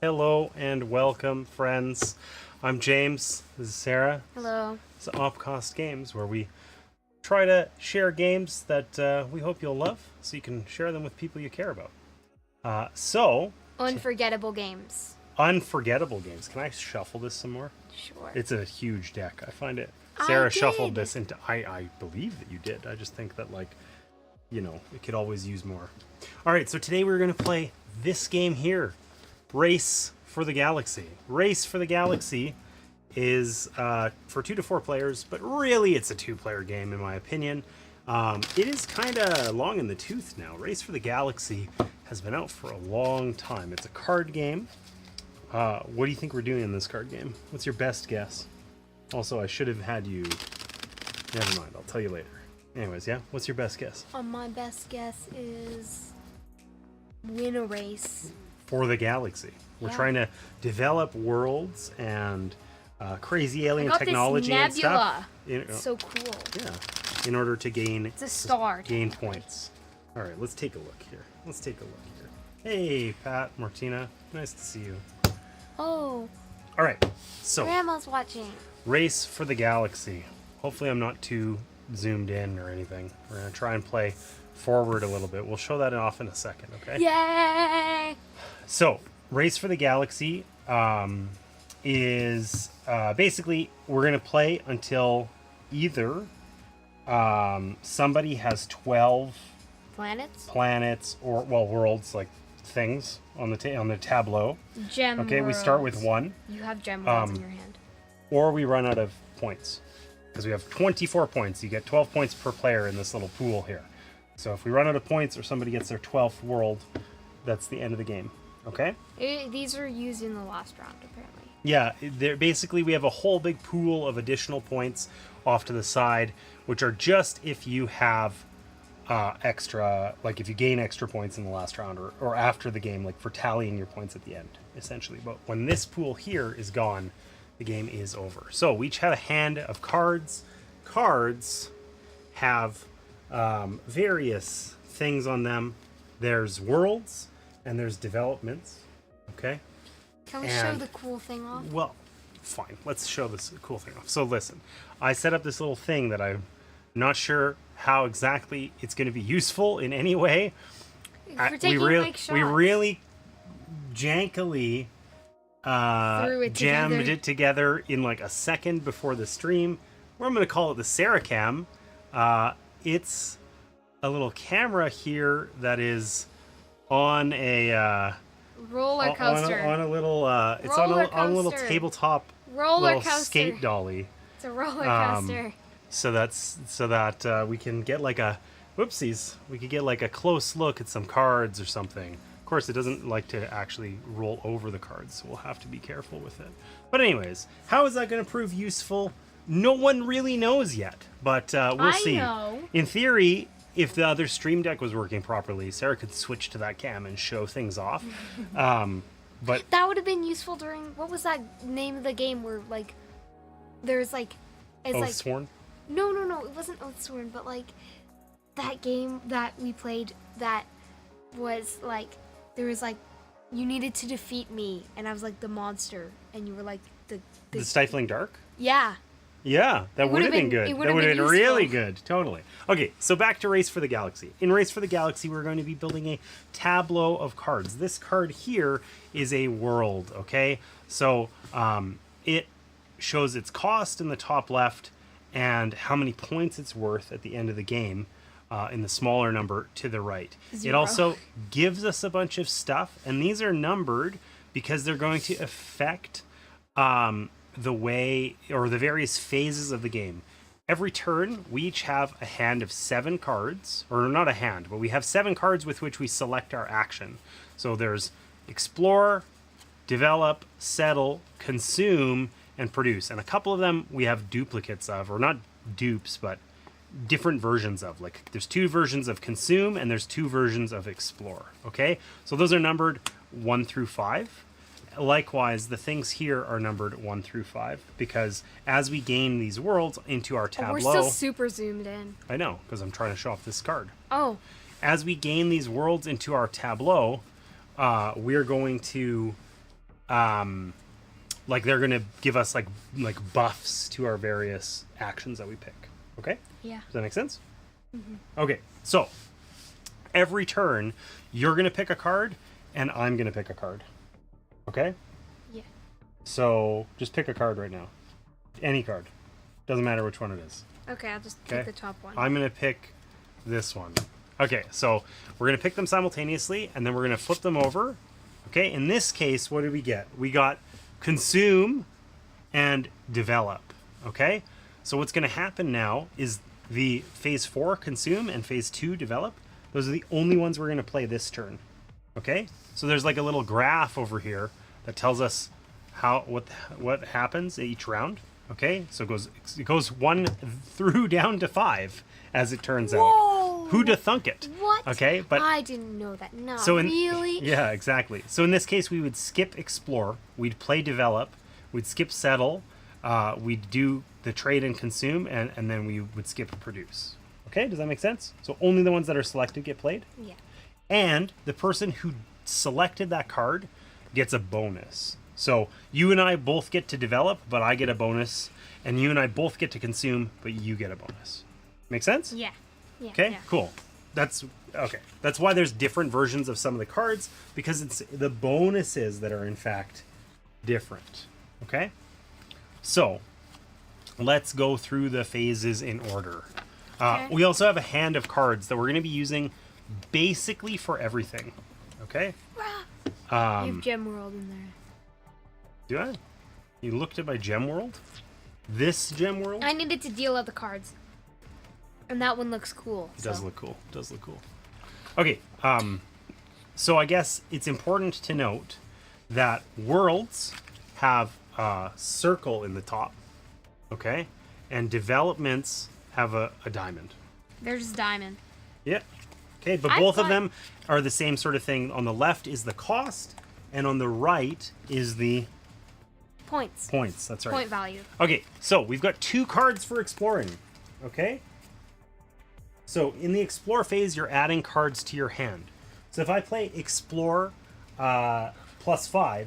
Hello and welcome, friends. I'm James. This is Sarah. Hello. It's Opcost Games, where we try to share games that we hope you'll love, so you can share them with people you care about. Unforgettable games. Unforgettable games. Can I shuffle this some more? Sure. It's a huge deck. I find it. I Sarah did. shuffled this into. I believe that you did. I just think that, it could always use more. All right, so today we're going to play this game here. Race for the Galaxy. Race for the Galaxy is for 2 to 4 players, but really it's a 2-player game in my opinion. It is kind of long in the tooth now. Race for the Galaxy has been out for a long time. It's a card game. What do you think we're doing in this card game? What's your best guess? Also, I should have had you... Never mind, I'll tell you later. Anyways, yeah? What's your best guess? My best guess is win a race. For the galaxy. We're trying to develop worlds and crazy alien technology and stuff. It's so cool. Yeah. In order to gain It's a star. gain points. All right, let's take a look here. Hey, Pat, Martina. Nice to see you. Oh, All right. So, Grandma's watching. Race for the Galaxy. Hopefully I'm not too zoomed in or anything. We're going to try and play forward a little bit. We'll show that off in a second, okay? Yay! So, Race for the Galaxy is basically we're going to play until either somebody has 12 Planets? or, well, worlds, like things on the tableau. Gem Okay, we start with 1. You have gem worlds in your hand. Or we run out of points. Because we have 24 points. You get 12 points per player in this little pool here. So if we run out of points or somebody gets their 12th world, that's the end of the game. Okay? These are used in the last round, apparently. Yeah, basically we have a whole big pool of additional points off to the side, which are just if you have extra, like if you gain extra points in the last round or after the game, like for tallying your points at the end, essentially. But when this pool here is gone, the game is over. So we each have a hand of cards. Cards have various things on them. There's worlds and there's developments. Okay? Can we show the cool thing off? Well, fine. Let's show this cool thing off. So listen, I set up this little thing that I'm not sure how exactly it's going to be useful in any way. We really jankily jammed it together in like a second before the stream. I'm going to call it the Sarah Cam. It's a little camera here that is on a roller coaster. On a little it's on a little tabletop roller little coaster. skate dolly. It's a roller coaster. So that we can get like a whoopsies. We could get like a close look at some cards or something. Of course, it doesn't like to actually roll over the cards, so we'll have to be careful with it. But anyways, how is that going to prove useful? No one really knows yet, but we'll see. Know. In theory, if the other stream deck was working properly, Sarah could switch to that cam and show things off. But that would have been useful during, what was that name of the game where like there's like it's like Oathsworn? No, it wasn't Oathsworn, but like that game that we played that was like there was like you needed to defeat me and I was like the monster and you were like the Stifling Dark? Yeah. Yeah, that would have been good. That would have been really good. Totally. Okay, so back to Race for the Galaxy. In Race for the Galaxy, we're going to be building a tableau of cards. This card here is a world, okay? So it shows its cost in the top left and how many points it's worth at the end of the game in the smaller number to the right. 0. It also gives us a bunch of stuff, and these are numbered because they're going to affect the way or the various phases of the game. Every turn, we each have a hand of 7 cards, or not a hand, but we have 7 cards with which we select our action. So there's explore, develop, settle, consume, and produce. And a couple of them we have duplicates of, or not dupes, but different versions of. Like there's 2 versions of consume and there's 2 versions of explore. Okay, so those are numbered 1 through 5. Likewise, the things here are numbered 1 through 5 because as we gain these worlds into our tableau... We're still super zoomed in. I know, because I'm trying to show off this card. Oh. As we gain these worlds into our tableau, we're going to like they're gonna give us like buffs to our various actions that we pick. Okay? Yeah. Does that make sense? Okay, so every turn you're gonna pick a card and I'm gonna pick a card. Okay? Yeah. So just pick a card right now. Any card. Doesn't matter which one it is. Okay, I'll just Okay. pick the top one. I'm gonna pick this one. Okay, so we're gonna pick them simultaneously and then we're gonna flip them over. Okay, in this case, what did we get? We got consume and develop. Okay, so what's gonna happen now is the phase 4 consume and phase 2 develop. Those are the only ones we're gonna play this turn. Okay, so there's like a little graph over here that tells us what happens each round. Okay, so it goes 1 through down to 5 as it turns out. Whoa! Who'da thunk it? What? Okay, but I didn't know that. No, so really? Yeah, exactly. So in this case, we would skip explore, we'd play develop, we'd skip settle, we'd do the trade and consume, and then we would skip produce. Okay, does that make sense? So only the ones that are selected get played, Yeah. and the person who selected that card gets a bonus. So you and I both get to develop, but I get a bonus, and you and I both get to consume, but you get a bonus. Make sense? Yeah. Yeah. Okay, Yeah. cool. That's okay. That's why there's different versions of some of the cards, because it's the bonuses that are in fact different. Okay? So, let's go through the phases in order. Okay. We also have a hand of cards that we're going to be using basically for everything. Okay? You have Gem World in there. Do I? You looked at my gem world? This gem world? I needed to deal out the cards. And that one looks cool. It does look cool. It does look cool. Okay, so I guess it's important to note that worlds have a circle in the top, okay? And developments have a diamond. There's diamond. Yeah. Okay, but I both of thought- them are the same sort of thing. On the left is the cost, and on the right is the Points. points. That's right. Point value. Okay, so we've got 2 cards for exploring. Okay? So in the explore phase, you're adding cards to your hand. So if I play explore +5,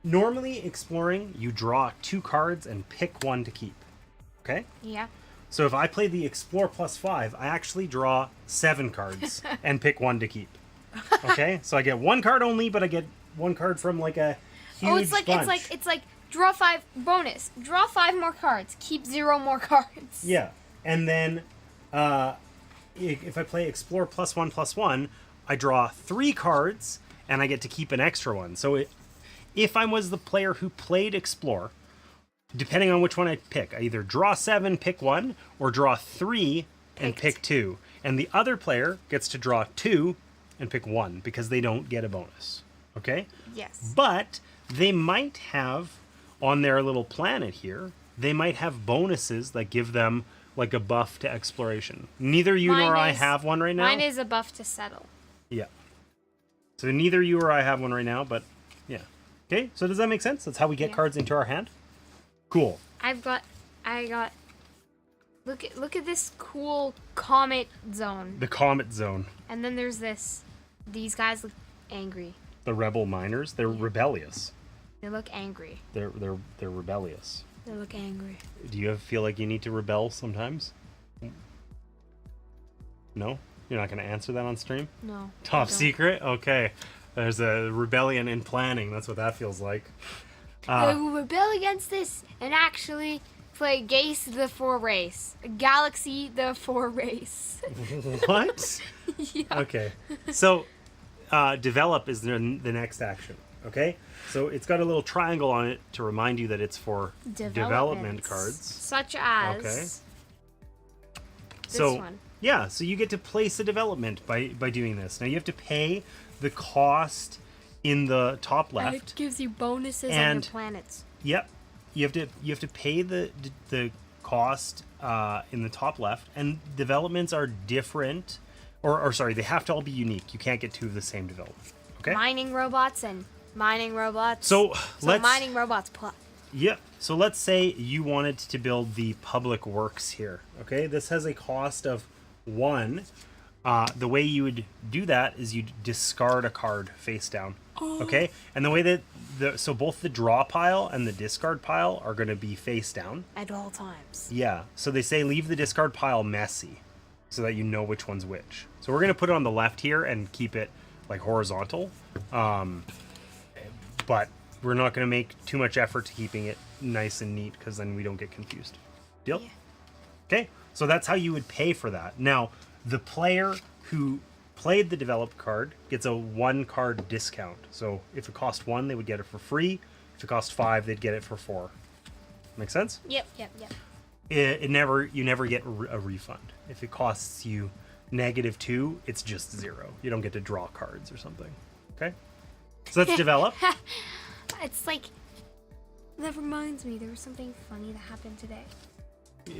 normally exploring, you draw 2 cards and pick one to keep. Okay? Yeah. So if I play the explore +5, I actually draw 7 cards and pick one to keep. Okay? So I get 1 card only, but I get 1 card from like a huge Oh, it's like bunch. it's like draw 5 bonus. Draw 5 more cards. Keep 0 more cards. Yeah, and then if I play explore +1/+1, I draw 3 cards and I get to keep an extra one. So if I was the player who played explore, depending on which one I pick, I either draw 7, pick 1, or draw 3 and pick 2. And the other player gets to draw 2 and pick 1 because they don't get a bonus. Okay? Yes. But they might have, on their little planet here, they might have bonuses that give them like a buff to exploration. Neither you nor I have one right now. Mine is a buff to settle. Yeah. So neither you or I have one right now, but yeah. Okay, so does that make sense? That's how we get Yeah. cards into our hand? Cool. I got look at this cool comet zone. The Comet Zone. And then there's these guys look angry. The Rebel Miners. They're rebellious. They look angry. They're rebellious. They look angry. Do you feel like you need to rebel sometimes? No? You're not going to answer that on stream? No. Top I don't. secret? Okay. There's a rebellion in planning. That's what that feels like. They will rebel against this and actually play Gaze the 4 race. Galaxy the 4 race. What? Yeah. Okay. So, develop is the next action. Okay? So it's got a little triangle on it to remind you that it's for development Developments, cards. Such as Okay. this So, one. yeah, so you get to place a development by doing this. Now you have to pay the cost in the top And left. it gives you bonuses on And- your planets. Yep. You have to pay the cost in the top left, and developments are different, or sorry, they have to all be unique. You can't get 2 of the same development. Okay. Mining robots and mining robots. So let's mining robots plus. Yep. So let's say you wanted to build the public works here. Okay. This has a cost of 1. The way you would do that is you'd discard a card face down. Okay. And the way that so both the draw pile and the discard pile are going to be face down. At all times. Yeah. So they say leave the discard pile messy so that you know which one's which. So we're going to put it on the left here and keep it like horizontal. But we're not going to make too much effort to keeping it nice and neat because then we don't get confused. Deal? Yeah. Okay. So that's how you would pay for that. Now, the player who played the developed card gets a 1 card discount. So if it cost 1, they would get it for free. If it cost 5, they'd get it for 4. Make sense? Yep. You never get a refund. If it costs you -2, it's just 0. You don't get to draw cards or something. Okay? So let's develop. It's like, that reminds me, there was something funny that happened today.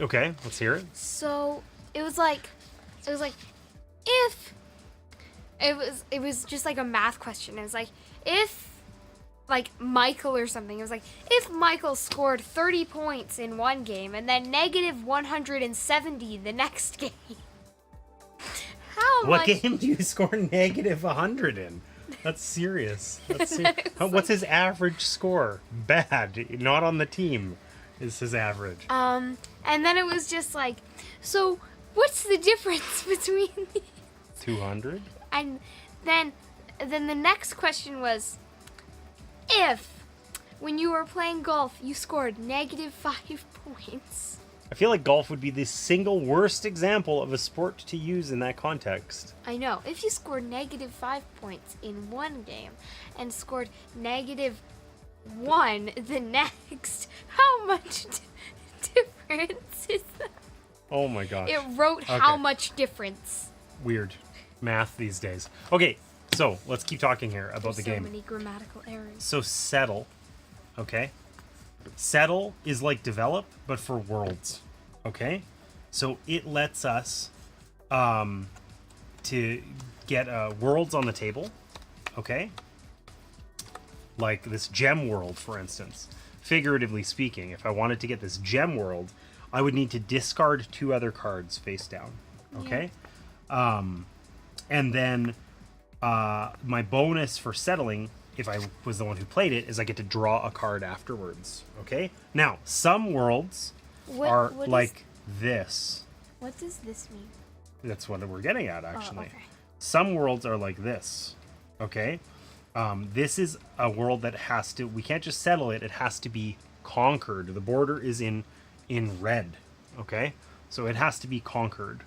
Okay, let's hear it. So it was like if it was just like a math question. It was like if like Michael or something. It was like if Michael scored 30 points in one game and then -170 the next game. How What much? game do you score -100 in? That's serious. What's his average score? Bad. Not on the team is his average. And then it was just like, so what's the difference between these? 200? And then the next question was, if when you were playing golf you scored -5 points. I feel like golf would be the single worst example of a sport to use in that context. I know. If you scored -5 points in one game and scored -1 the next, how much difference is that? Oh my gosh. It wrote how Okay. much difference. Weird math these days. Okay, so let's keep talking here about the So game. many grammatical errors. So settle, okay? Settle is like develop, but for worlds, okay? So it lets us to get worlds on the table, okay? Like this gem world, for instance. Figuratively speaking, if I wanted to get this gem world, I would need to discard 2 other cards face down, okay? And then my bonus for settling, if I was the one who played it, is I get to draw a card afterwards, okay? Now, some worlds are what like this. What does this mean? That's what we're getting at, actually. okay. Some worlds are like this, okay? This is a world that has to, we can't just settle it, it has to be conquered. The border is in red, okay? So it has to be conquered.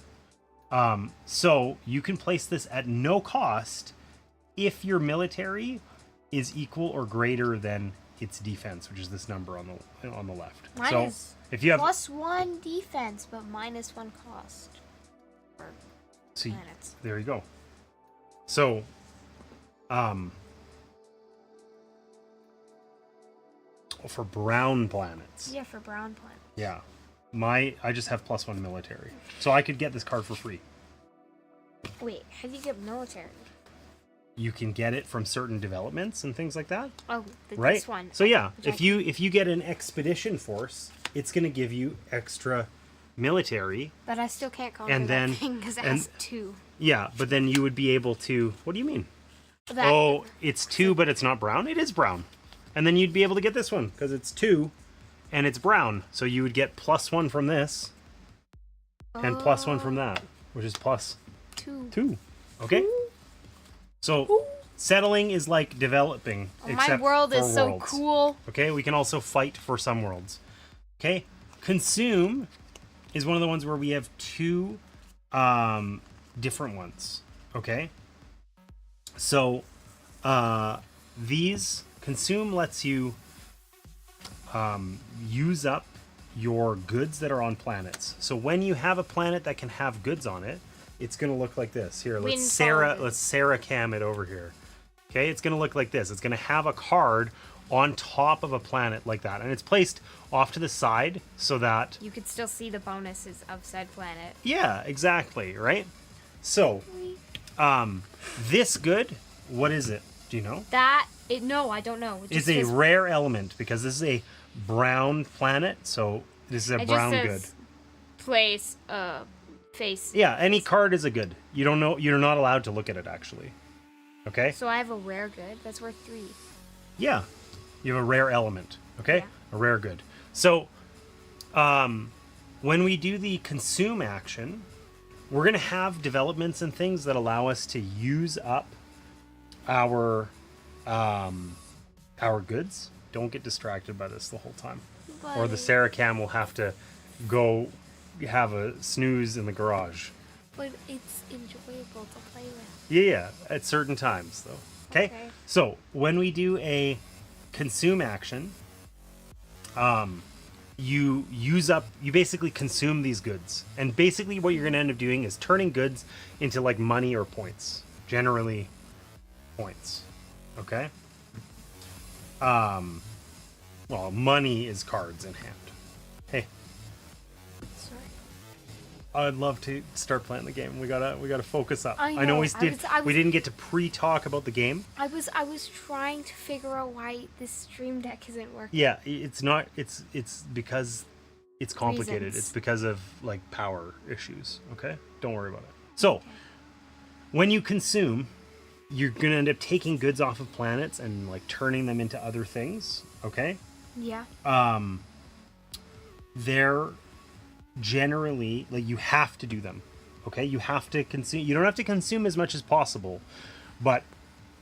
So you can place this at no cost if your military is equal or greater than its defense, which is this number on the left. Mine so is if you have +1 defense, but -1 cost. For see, planets. there you go. So for brown planets. Yeah, for brown planet. Yeah. I just have +1 military. So I could get this card for free. Wait, how do you get military? You can get it from certain developments and things like that. Oh, Right? this one. So yeah, Which I if you get an expedition force, it's going to give you extra military. But I still can't conquer And then- that thing because it and- has 2. Yeah, but then you would be able to. What do you mean? That, Oh, it's 2, but it's not brown. It is brown. And then you'd be able to get this one because it's 2 and it's brown. So you would get +1 from this and +1 from that, which is +2. 2. Okay? So settling is like developing. Oh, my except world for is so worlds. cool. Okay, we can also fight for some worlds. Okay, consume is one of the ones where we have 2 different ones. Okay, so these consume lets you use up your goods that are on planets. So when you have a planet that can have goods on it, it's gonna look like this. Here, let's Sarah cam it over here. Okay, it's gonna look like this. It's gonna have a card on top of a planet like that, and it's placed off to the side so that You could still see the bonuses of said planet. yeah, exactly, right? So this good, what is it? Do you know? No, I don't know. It It's just a says- rare element because this is a brown planet, so this is a it brown just good. says place face. Yeah, any card is a good. You don't know, you're not allowed to look at it actually. Okay? So I have a rare good that's worth 3. Yeah. You have a rare element, okay? Yeah. A rare good. So, when we do the consume action, we're going to have developments and things that allow us to use up our goods. Don't get distracted by this the whole time. Or the Saracam will have to go have a snooze in the garage. But it's enjoyable to play with. Yeah, at certain times, though. Okay? So, when we do a consume action, you basically consume these goods. And basically what you're going to end up doing is turning goods into like money or points. Generally, points. Okay? Well, money is cards in hand. Hey, Sorry. I'd love to start playing the game. We gotta focus up. I I know know. we didn't get to pre-talk about the game. I was trying to figure out why this stream deck isn't working. Yeah, it's not. It's because it's complicated. Reasons. It's because of like power issues. Okay, don't worry about it. So, when you consume, you're gonna end up taking goods off of planets and like turning them into other things. Okay. Yeah. They're generally like you have to do them. Okay, you have to consume. You don't have to consume as much as possible, but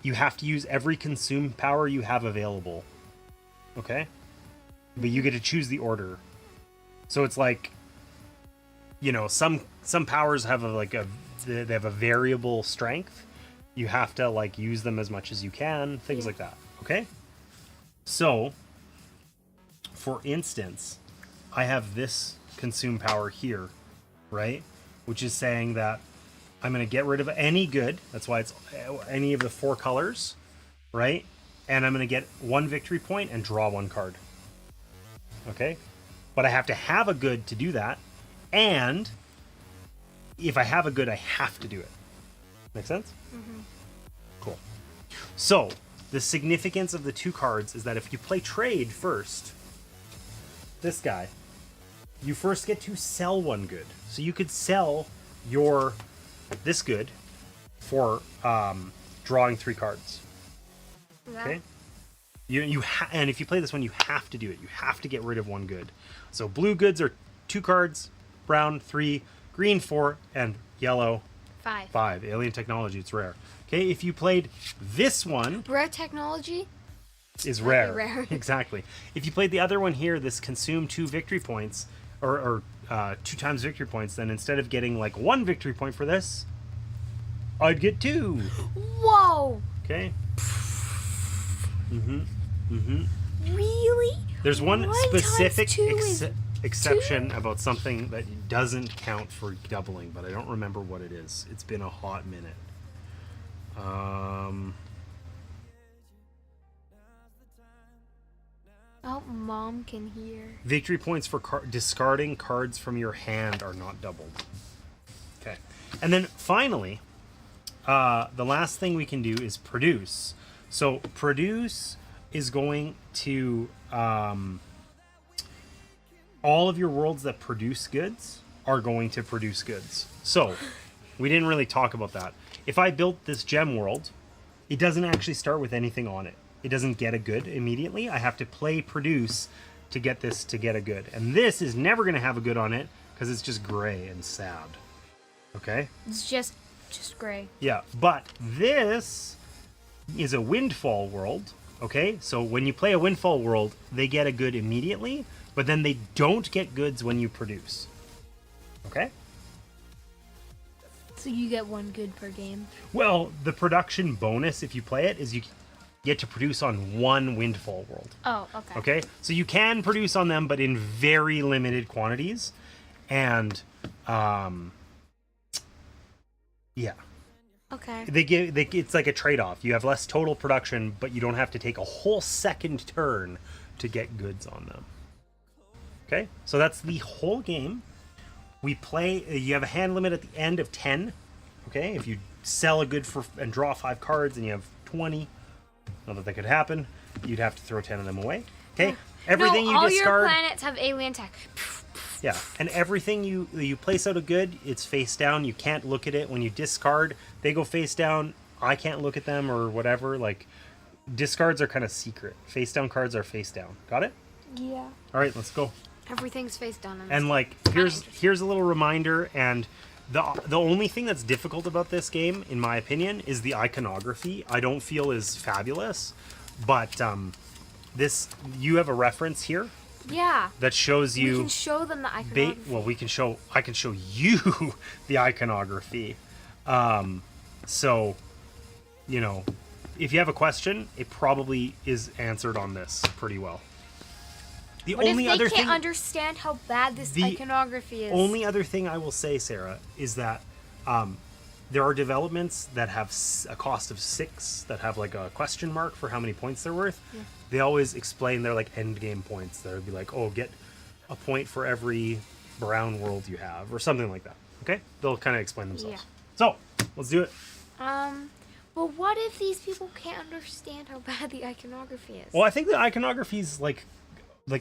you have to use every consume power you have available. Okay, but you get to choose the order. So it's like, you know, some powers have they have a variable strength. You have to like use them as much as you can, things like that. Okay, so for instance, I have this consume power here, right? Which is saying that I'm going to get rid of any good. That's why it's any of the 4 colors, right? And I'm going to get 1 victory point and draw 1 card. Okay? But I have to have a good to do that. And if I have a good, I have to do it. Make sense? Mm-hmm. Cool. So, the significance of the 2 cards is that if you play trade first, this guy, you first get to sell 1 good. So you could sell this good for drawing 3 cards. Yeah. Okay. And if you play this one, you have to do it. You have to get rid of 1 good. So blue goods are 2 cards, brown 3, green 4, and yellow 5. Alien technology, it's rare. Okay, if you played this one, Rare technology is rare. rare. Exactly. If you played the other one here, this consume 2 victory points, or 2 times victory points, then instead of getting like 1 victory point for this, I'd get 2. Whoa! Okay. Really? There's one times specific 2 is exception about something that doesn't count for doubling, but I don't remember what it is. It's been a hot minute. Oh, Mom can hear. Victory points for discarding cards from your hand are not doubled. Okay. And then finally, the last thing we can do is produce. So produce is going to all of your worlds that produce goods are going to produce goods. So we didn't really talk about that. If I built this gem world, it doesn't actually start with anything on it. It doesn't get a good immediately. I have to play produce to get this to get a good. And this is never going to have a good on it because it's just gray and sad. Okay? It's just gray. Yeah, but this is a windfall world. Okay? So when you play a windfall world, they get a good immediately, but then they don't get goods when you produce. Okay? So you get 1 good per game. Well, the production bonus, if you play it, is you get to produce on 1 windfall world. Oh, okay. Okay? So you can produce on them, but in very limited quantities. And, yeah. Okay. It's like a trade-off. You have less total production, but you don't have to take a whole second turn to get goods on them. Okay? So that's the whole game. We play, you have a hand limit at the end of 10. Okay? If you sell a good and draw 5 cards and you have 20, not that could happen, you'd have to throw 10 of them away. Okay? Everything you all discard. Your planets have alien tech. Yeah, and everything you place out a good, it's face down. You can't look at it. When you discard, they go face down. I can't look at them or whatever. Like, discards are kind of secret. Face down cards are face down. Got it? Yeah. All right, let's go. Everything's face down. And like, here's a little reminder. And the only thing that's difficult about this game, in my opinion, is the iconography. I don't feel is fabulous, but this you have a reference here Yeah. that shows you. We can show them the iconography. Well, I can show you the iconography. So, you know, if you have a question, it probably is answered on this pretty well. The What only if they other can't thing, understand how bad this iconography is? only other thing I will say, Sarah, is that there are developments that have a cost of 6 that have like a question mark for how many points they're worth. Yeah. They always explain they're like end game points. They'll be like, oh, get a point for every brown world you have, or something like that. Okay? They'll kind of explain themselves. Yeah. So, let's do it. Well, what if these people can't understand how bad the iconography is? Well, I think the iconography is like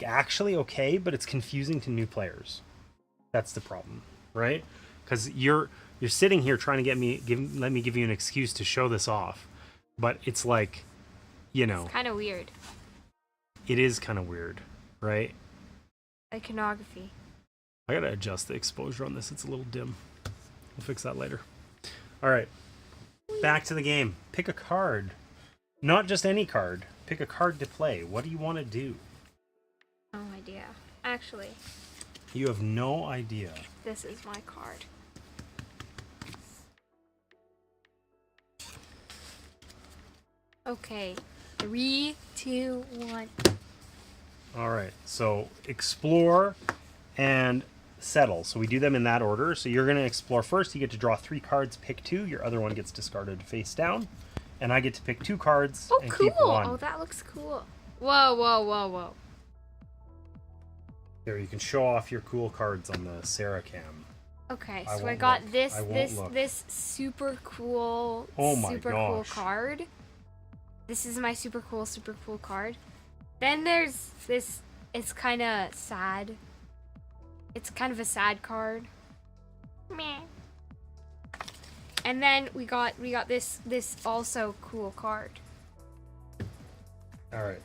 actually okay, but it's confusing to new players. That's the problem, right? Because you're sitting here trying to let me give you an excuse to show this off, but it's like, you know, It's kind of weird. it is kind of weird, right? Iconography. I gotta adjust the exposure on this. It's a little dim. We'll fix that later. All right, back to the game. Pick a card, not just any card. Pick a card to play. What do you want to do? No idea. Actually, You have no idea. this is my card. Okay. 3, 2, 1. All right, so explore and settle. So we do them in that order. So you're going to explore first. You get to draw 3 cards, pick 2. Your other one gets discarded face down. And I get to pick 2 cards Oh, and cool. keep 1. Oh, that looks cool. Whoa, whoa, whoa, whoa. There, you can show off your cool cards on the Sarah cam. Okay, I so I won't got look. this I won't look. this super cool Oh my super cool gosh. card. This is my super cool card. Then there's this, it's kind of sad. It's kind of a sad card. Meh. And then we got this also cool card. All right.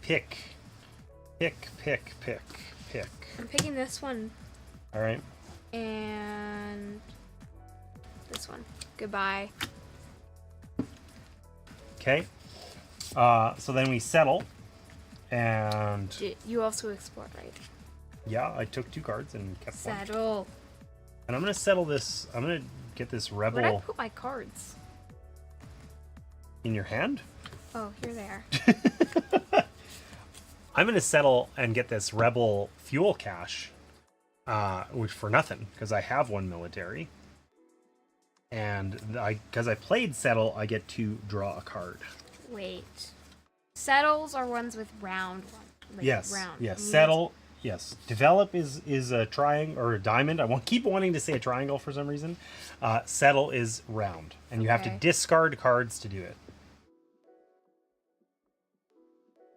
Pick. I'm picking this one All right. and this one. Goodbye. Okay. So then we settle. And You also explored, right? yeah, I took 2 cards and kept 1. Settle. And I'm going to settle this. I'm going to get this Where'd I rebel put my cards? in your hand. Oh, here they are. I'm going to settle and get this rebel fuel cache, which for nothing, because I have 1 military. And because I played settle, I get to draw a card. Wait. Settles are ones with round one. Like Yes. Round. Yes. You need Settle. Yes. Develop is a triangle or a diamond. I keep wanting to say a triangle for some reason. Settle is round, and you have to Okay. discard cards to do it.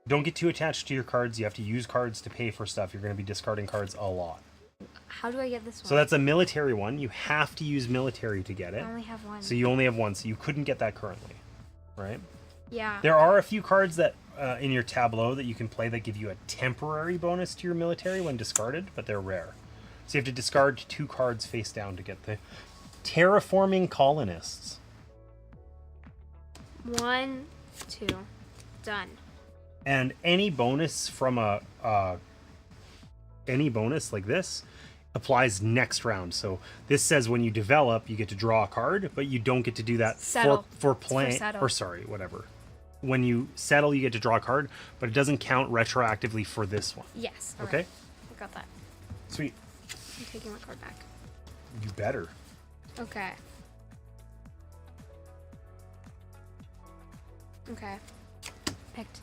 Don't get too attached to your cards. You have to use cards to pay for stuff. You're going to be discarding cards a lot. How do I get this one? So that's a military one. You have to use military to get it. I only have one. So you only have 1. So you couldn't get that currently, right? Yeah. There are a few cards that in your tableau that you can play that give you a temporary bonus to your military when discarded, but they're rare. So you have to discard 2 cards face down to get the terraforming colonists. 1, 2. Done. And any bonus from any bonus like this applies next round. So this says when you develop, you get to draw a card, but you don't get to do that Settle. for It's for playing. settle. Or sorry, whatever. When you settle, you get to draw a card, but it doesn't count retroactively for this one. Yes. Okay. Right. I got that. Sweet. I'm taking my card back. You better. Okay. Okay. Picked.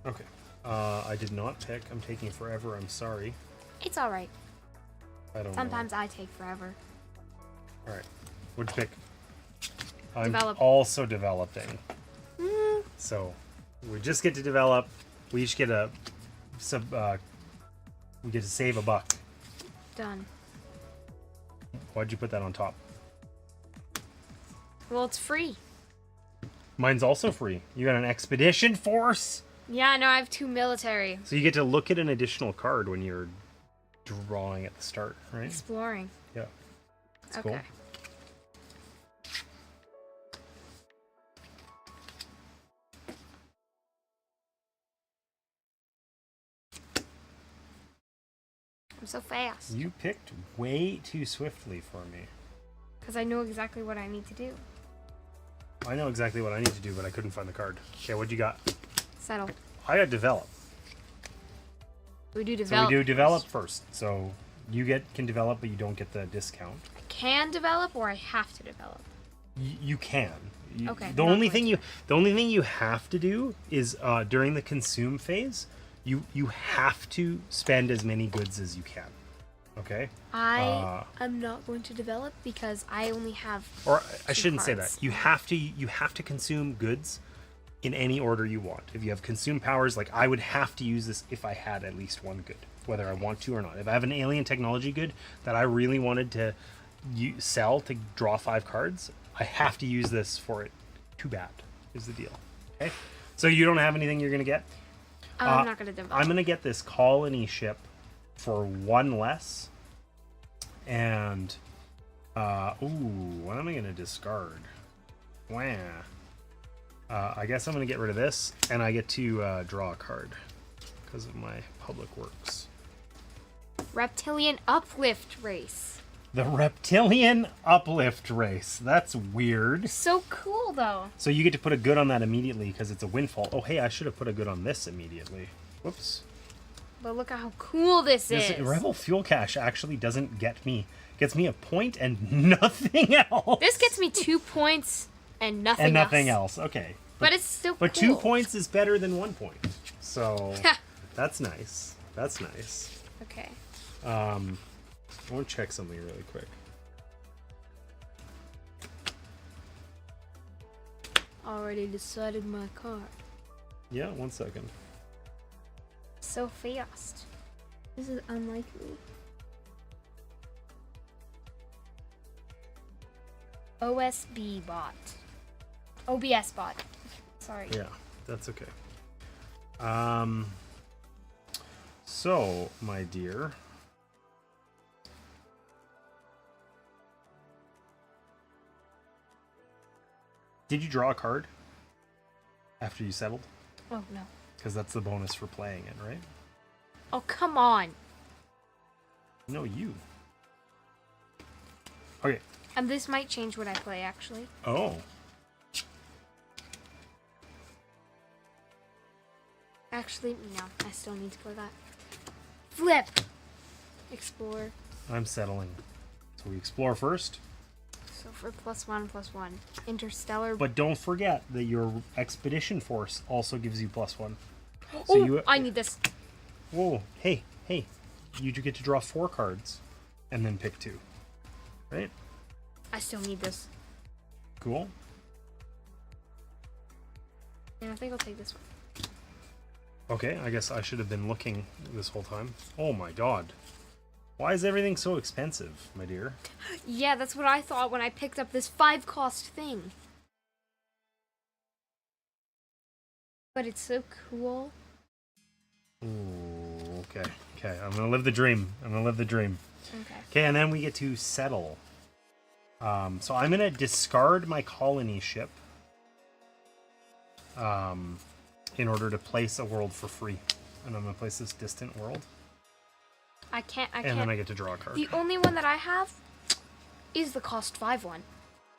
Okay. I did not pick. I'm taking forever. I'm sorry. It's all right. I don't Sometimes I take forever. know. All right. What'd you pick? I'm Develop. also developing. Mm, So we just get to develop. We each get a we get to save a buck. done. Why'd you put that on top? Well, it's free. Mine's also free. You got an expedition force. Yeah, no, I have 2 military. So you get to look at an additional card when you're drawing at the start, right? Exploring. Yeah. That's Okay. cool. I'm so fast. You picked way too swiftly for me. Because I know exactly what I need to do. I know exactly what I need to do, but I couldn't find the card. Okay, what'd you got? Settle. I got develop. We do So develop. we do develop first. So you can develop, but you don't get the discount. I can develop, or I have to develop. You can. Okay, The not only going thing you have to do is during the consume phase, you have to spend as many goods as you can. Okay. I am not going to develop because I only have. Or I 2 shouldn't say cards. that. You have to consume goods in any order you want. If you have consume powers, like I would have to use this if I had at least one good, whether I want to or not. If I have an alien technology good that I really wanted to sell to draw 5 cards, I have to use this for it. Too bad is the deal. Okay. So you don't have anything you're gonna get. I'm not going to develop. I'm gonna get this colony ship for 1 less. And what am I gonna discard? Wah. I guess I'm gonna get rid of this, and I get to draw a card because of my public works. Reptilian uplift race. The reptilian uplift race. That's weird. So cool, though. So you get to put a good on that immediately because it's a windfall. Oh, hey, I should have put a good on this immediately. Whoops. But look at how cool this This is. Rebel Fuel Cache actually doesn't gets me a point and nothing else. This gets me 2 points and nothing and nothing else. Okay. But it's still But cool. 2 points is better than 1 point. So that's nice. That's nice. Okay. I want to check something really quick. Already decided my card. Yeah, 1 second. So fast. This is unlikely. OSB bot. OBS bot. Sorry. Yeah, that's okay. So, my dear. Did you draw a card after you settled? Oh, no. Because that's the bonus for playing it, right? Oh, come on. No, you. Okay. And this might change what I play, actually. Oh. Actually, no. I still need to play that. Flip! Explore. I'm settling. So we explore first. So for +1/+1. Interstellar. But don't forget that your expedition force also gives you +1. So oh, I need this. Whoa, hey. You do get to draw 4 cards and then pick 2. Right? I still need this. Cool. And I think I'll take this one. Okay, I guess I should have been looking this whole time. Oh my god. Why is everything so expensive, my dear? Yeah, that's what I thought when I picked up this 5-cost thing. But it's so cool. Ooh, okay. I'm gonna live the dream. Okay. Okay, and then we get to settle. So I'm gonna discard my colony ship. In order to place a world for free. And I'm gonna place this distant world. I can't. And then I get to draw a card. The only one that I have is the cost 5 one.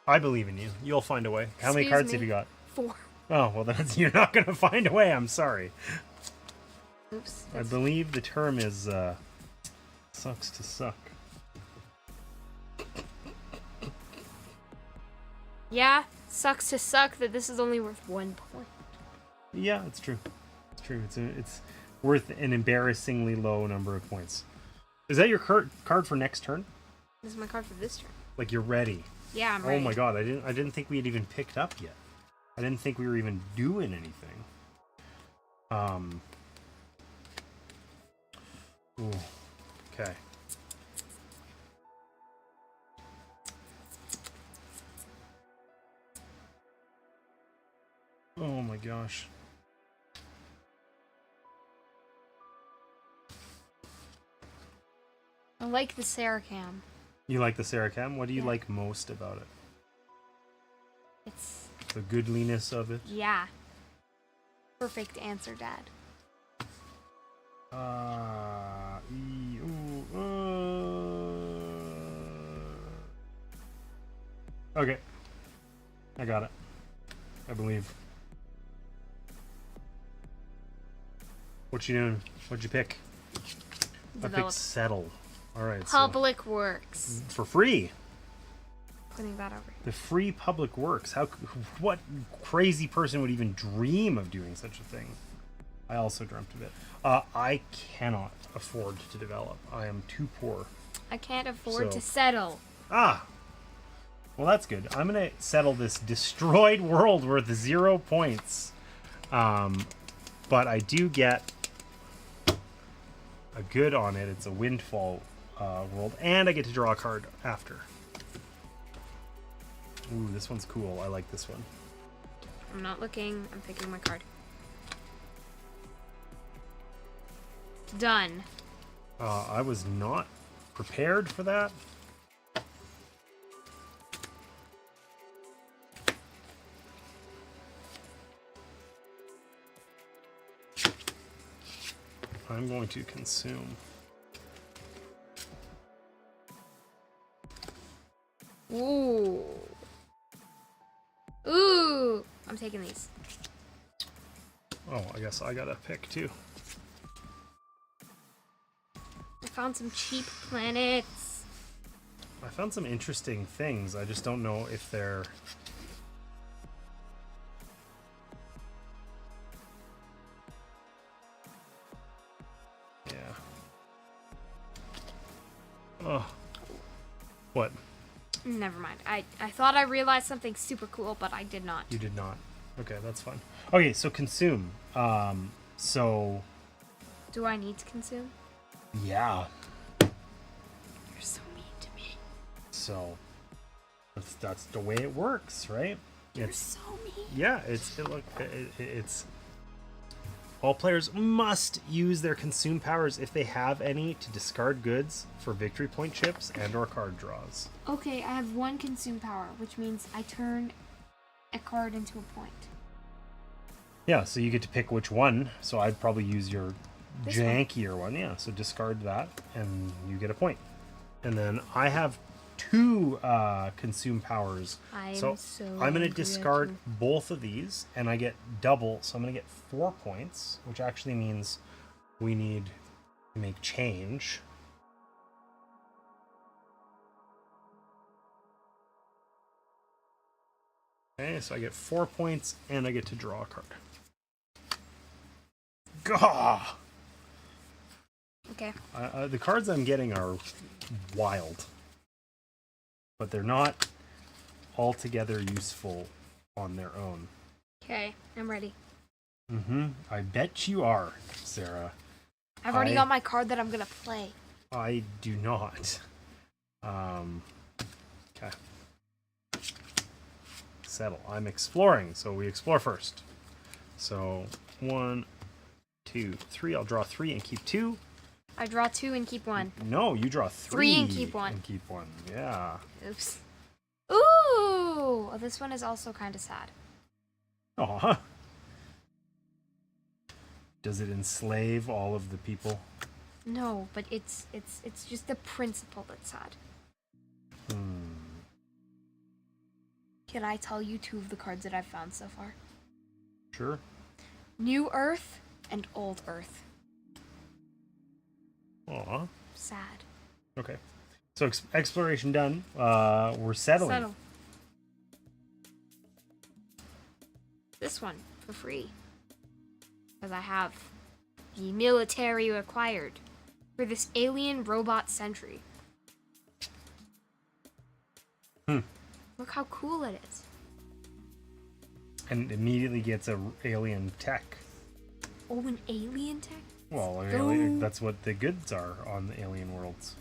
I believe in you. You'll find a way. How many Excuse cards me? have you got? 4. Oh, well, you're not gonna find a way. I'm sorry. Oops. I believe the term is sucks to suck. Yeah, sucks to suck that this is only worth 1 point. Yeah, it's true. It's true. It's worth an embarrassingly low number of points. Is that your card for next turn? This is my card for this turn. Like you're ready? Yeah, I'm ready. Oh my god! I didn't think we had even picked up yet. I didn't think we were even doing anything. Ooh. Okay. Oh my gosh. I like the Saracam. You like the Saracam? What do you like most about it? It's... The goodliness of it? Yeah. Perfect answer, Dad. Okay. I got it. I believe. What you doing? What'd you pick? Develop. I picked settle. Alright, Public Works. for free. Putting that over here. The free public works. What crazy person would even dream of doing such a thing? I also dreamt of it. I cannot afford to develop. I am too poor. I can't afford to settle. Ah! Well, that's good. I'm going to settle this destroyed world worth 0 points. But I do get a good on it. It's a windfall world. And I get to draw a card after. Ooh, this one's cool. I like this one. I'm not looking. I'm picking my card. Done. I was not prepared for that. I'm going to consume. Ooh. Ooh. I'm taking these. Oh, I guess I gotta pick too. I found some cheap planets. I found some interesting things. I just don't know if they're... Yeah. Oh. What? Never mind. I thought I realized something super cool, but I did not. You did not. Okay, that's fine. Okay, so consume. So... Do I need to consume? Yeah. You're so mean to me. So... That's the way it works, right? You're so mean. Yeah, it's all players must use their consume powers if they have any to discard goods for victory point chips and or card draws. Okay, I have one consume power, which means I turn a card into a point. Yeah, so you get to pick which one. So I'd probably use your This jankier one. Yeah, so discard that and you get a point. And then I have 2 consume powers. I'm I'm going to discard both of these and I get double. So I'm going to get 4 points, which actually means we need to make change. Okay, so I get 4 points and I get to draw a card. Gah! Okay. The cards I'm getting are wild, but they're not altogether useful on their own. Okay, I'm ready. I bet you are, Sarah. I've already got my card that I'm gonna play. I do not. Okay. Settle. I'm exploring, so we explore first. So 1, 2, 3. I'll draw 3 and keep 2. I draw 2 and keep 1. No, you draw 3 and keep 1. And keep 1. Yeah. Oops. Ooh! Oh, this one is also kind of sad. Aw. Does it enslave all of the people? No, but it's just the principle that's sad. Can I tell you 2 of the cards that I've found so far? Sure. New Earth and Old Earth. Aw. Sad. Okay. So exploration done. We're settling. Settle. This one for free. Because I have the military required. for this alien robot sentry. Look how cool it is. And immediately gets a alien tech. Oh, an alien tech? Well, that's what the goods are on the alien worlds.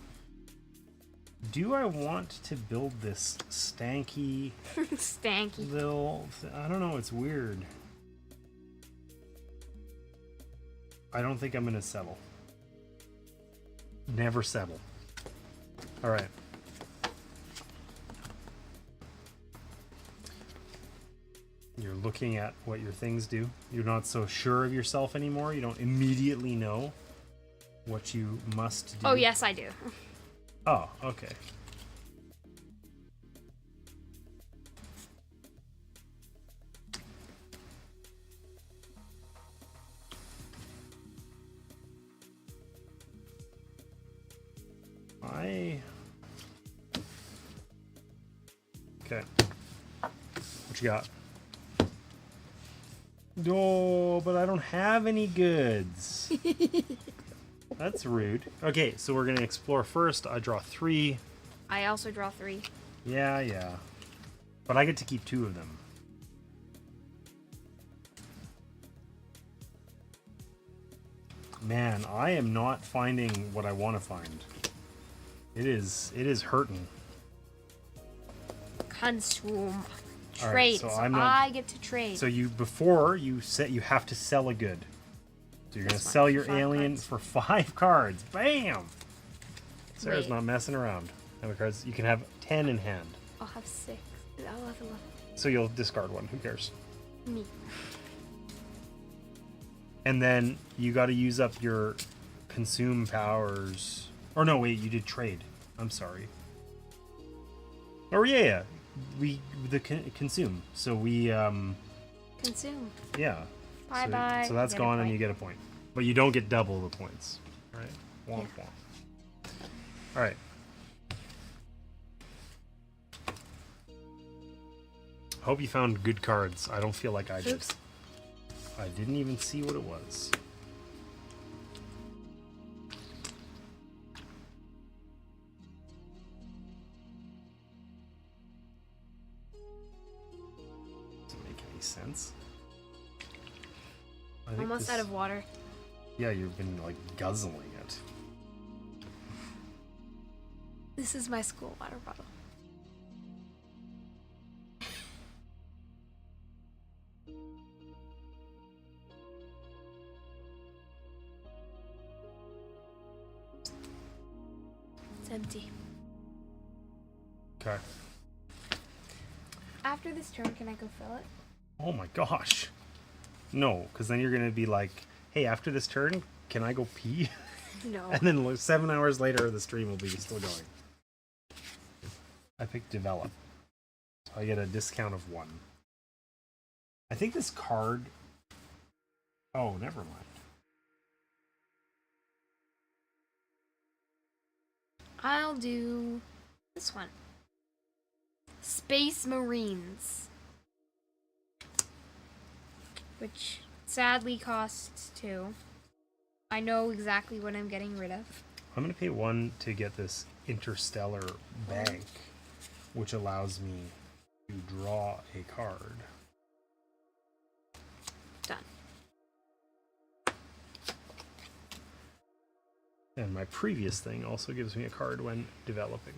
Do I want to build this stanky Stanky. little... I don't know, it's weird. I don't think I'm going to settle. Never settle. Alright. You're looking at what your things do. You're not so sure of yourself anymore. You don't immediately know what you must do. Oh, yes, I do. Oh, okay. Okay. What you got? No, but I don't have any goods. That's rude. Okay, so we're gonna explore first. I draw 3. I also draw 3. Yeah. But I get to keep 2 of them. Man, I am not finding what I want to find. It is hurting. Consume. All right, Trade. so So I'm not- I get to trade. So before you have to sell a good. So you're gonna This one, sell your 5 alien cards. for 5 cards. Bam! Sarah's Wait. not messing around. How many cards? You can have 10 in hand. I'll have 6. I'll have 11. So you'll discard one. Who cares? Me. And then you got to use up your consume powers. Or no, wait, you did trade. I'm sorry. Oh yeah. Consume. So we Consume. yeah. Bye-bye. So that's Get a gone and point. you get a point. But you don't get double the points. All right. Womp Yeah. womp. All right. Hope you found good cards. I don't feel like I did. Oops. I didn't even see what it was. Doesn't make any sense. I think Almost out of water. Yeah, you've been like guzzling it. This is my school water bottle. It's empty. Okay. After this turn, can I go fill it? Oh my gosh. No, because then you're gonna be like, hey, after this turn, can I go pee? No. And then like 7 hours later, the stream will be still going. I picked develop. So I get a discount of 1. I think this card... Oh, never mind. I'll do this one. Space Marines. Which sadly costs 2. I know exactly what I'm getting rid of. I'm going to pay 1 to get this interstellar bank, which allows me to draw a card. Done. And my previous thing also gives me a card when developing.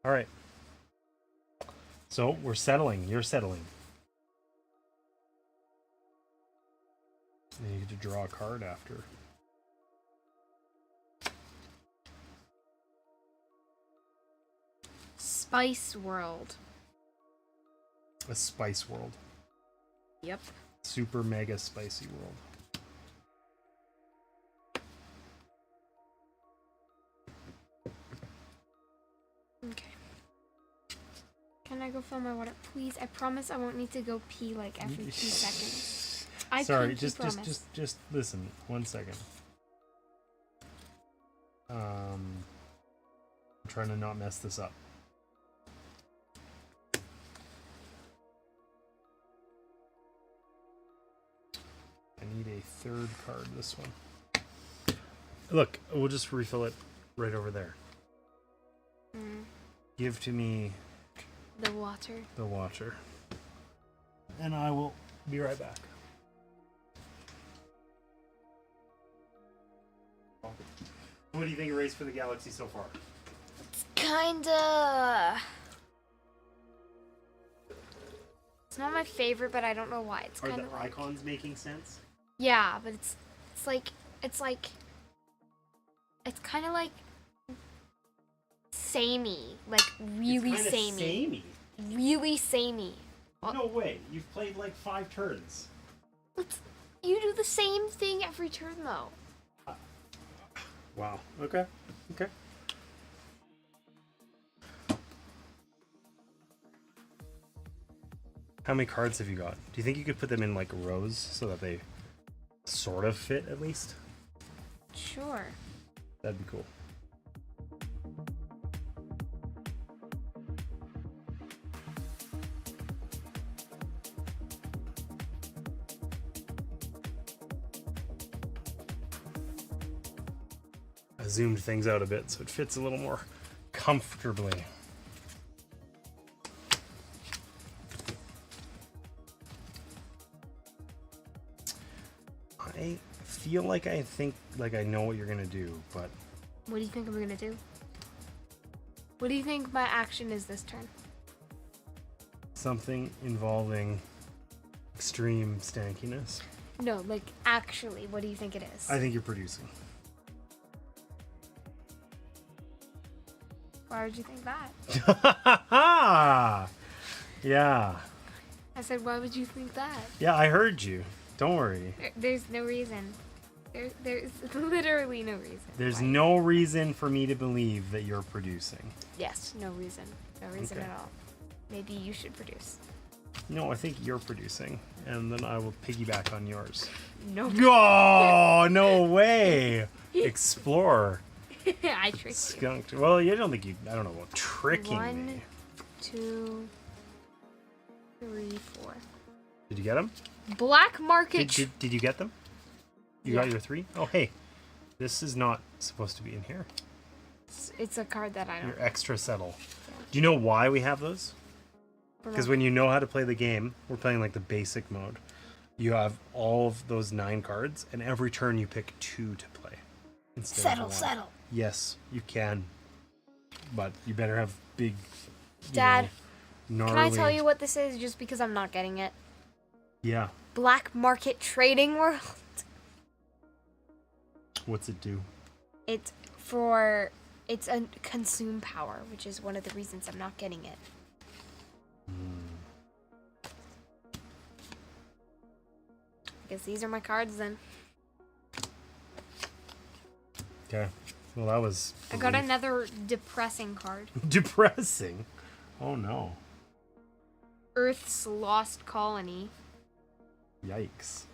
All right. So we're settling. You're settling. And you get to draw a card after. Spice World. A spice world. Yep. Super mega spicy world. Okay. Can I go fill my water? Please, I promise I won't need to go pee like every 2 seconds. I Sorry, pinky promise. just listen. 1 second. I'm trying to not mess this up. I need a 3rd card, this one. Look, we'll just refill it right over there. Mm. Give to me The water. the water. And I will be right back. What do you think of Race for the Galaxy so far? Kinda. It's not my favorite, but I don't know why. It's Are kind the of like icons making sense? yeah, but it's kind of like samey, like really It's kinda samey, samey. really samey. No way. You've played like 5 turns. You do the same thing every turn, though. Wow. Okay. Okay. How many cards have you got? Do you think you could put them in like rows so that they sort of fit at least? Sure. That'd be cool. I zoomed things out a bit so it fits a little more comfortably. I feel like I know what you're gonna do, but What do you think I'm gonna do? What do you think my action is this turn? something involving extreme stankiness. No, like actually, what do you think it is? I think you're producing. Why would you think that? Yeah. I said, why would you think that? Yeah, I heard you. Don't worry. There's no reason. There's literally no reason. There's why. no reason for me to believe that you're producing. Yes, no reason. No reason Okay. at all. Maybe you should produce. No, I think you're producing, and then I will piggyback on yours. No. Oh, no way! Explore. I tricked you. Skunked. Well, I don't think you. I don't know about tricking 1, me. 2, 3, 4. Did you get them? Black market. Did you get them? You Yeah. got your 3? Oh, hey. This is not supposed to be in here. It's a card that I don't. Your extra settle. Yeah. Do you know why we have those? Because remember. when you know how to play the game, we're playing like the basic mode. You have all of those 9 cards, and every turn you pick 2 to play. Instead of 1. Settle. Yes, you can. But you better have big. Dad, gnarly... can I tell you what this is just because I'm not getting it? Yeah. Black market trading world. What's it do? It's a consume power, which is one of the reasons I'm not getting it. I guess these are my cards then. Okay. Well, that was. I got another depressing card. Depressing. Oh no. Earth's Lost Colony. Yikes.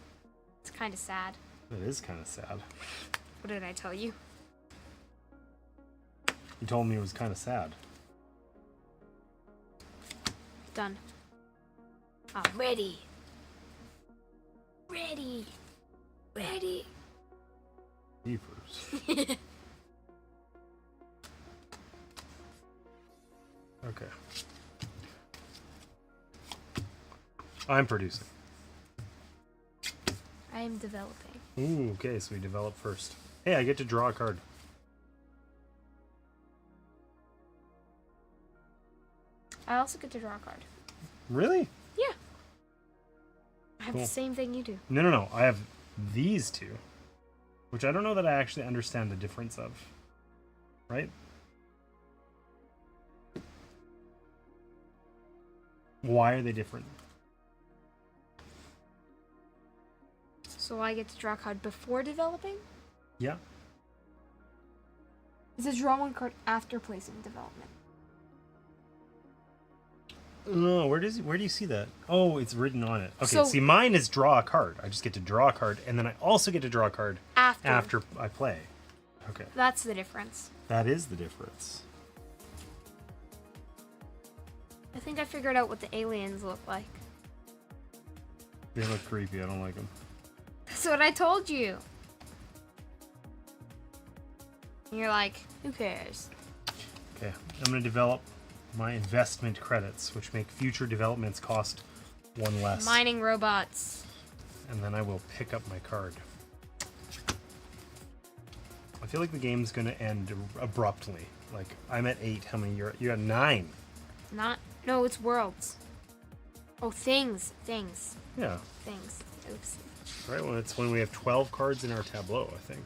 It's kind of sad. That is kind of sad. What did I tell you? You told me it was kind of sad. Done. I'm ready. Ready. Ready. Beepers. Okay. I'm producing. I am developing. Ooh, okay, so we develop first. Hey, I get to draw a card. I also get to draw a card. Really? Yeah. I have Cool. the same thing you do. No. I have these 2, which I don't know that I actually understand the difference of. Right? Why are they different? So I get to draw a card before developing? Yeah. It says draw one card after placing development. Oh, where do you see that? Oh, it's written on it. Okay, So- see, mine is draw a card. I just get to draw a card, and then I also get to draw a card after I play. Okay, That's the difference. that is the difference. I think I figured out what the aliens look like. They look creepy. I don't like them. That's what I told you. And you're like, who cares? Okay, I'm going to develop my investment credits, which make future developments cost 1 less. Mining robots. And then I will pick up my card. I feel like the game's going to end abruptly. Like, I'm at 8. How many you're at 9. No, it's worlds. Oh, things. Yeah. Things. Oops. Right, well, it's when we have 12 cards in our tableau, I think.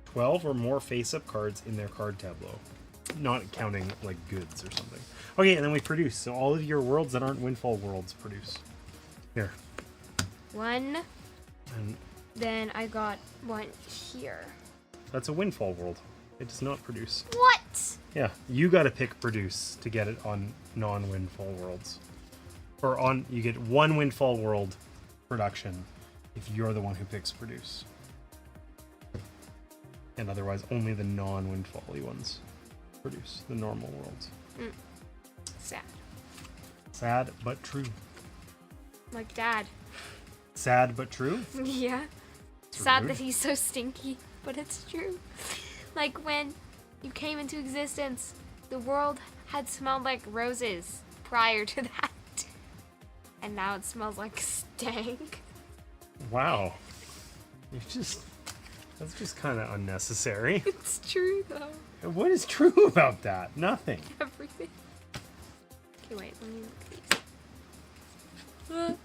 12 or more face-up cards in their card tableau. Not counting, like, goods or something. Okay, and then we produce. So all of your worlds that aren't windfall worlds produce. Here. 1. And Then I got 1 here. that's a windfall world. It does not produce. What? Yeah, you got to pick produce to get it on non-windfall worlds. Or on, you get 1 windfall world production if you're the one who picks produce. And otherwise, only the non-windfall-y ones produce, the normal worlds. Sad. Sad, but true. Like Dad. Sad, but true? Yeah. It's Sad rude. that he's so stinky, but it's true. Like when you came into existence, the world had smelled like roses prior to that. And now it smells like stank. Wow. That's just kind of unnecessary. It's true though. What is true about that? Nothing. Everything. Okay, wait, let me look at these.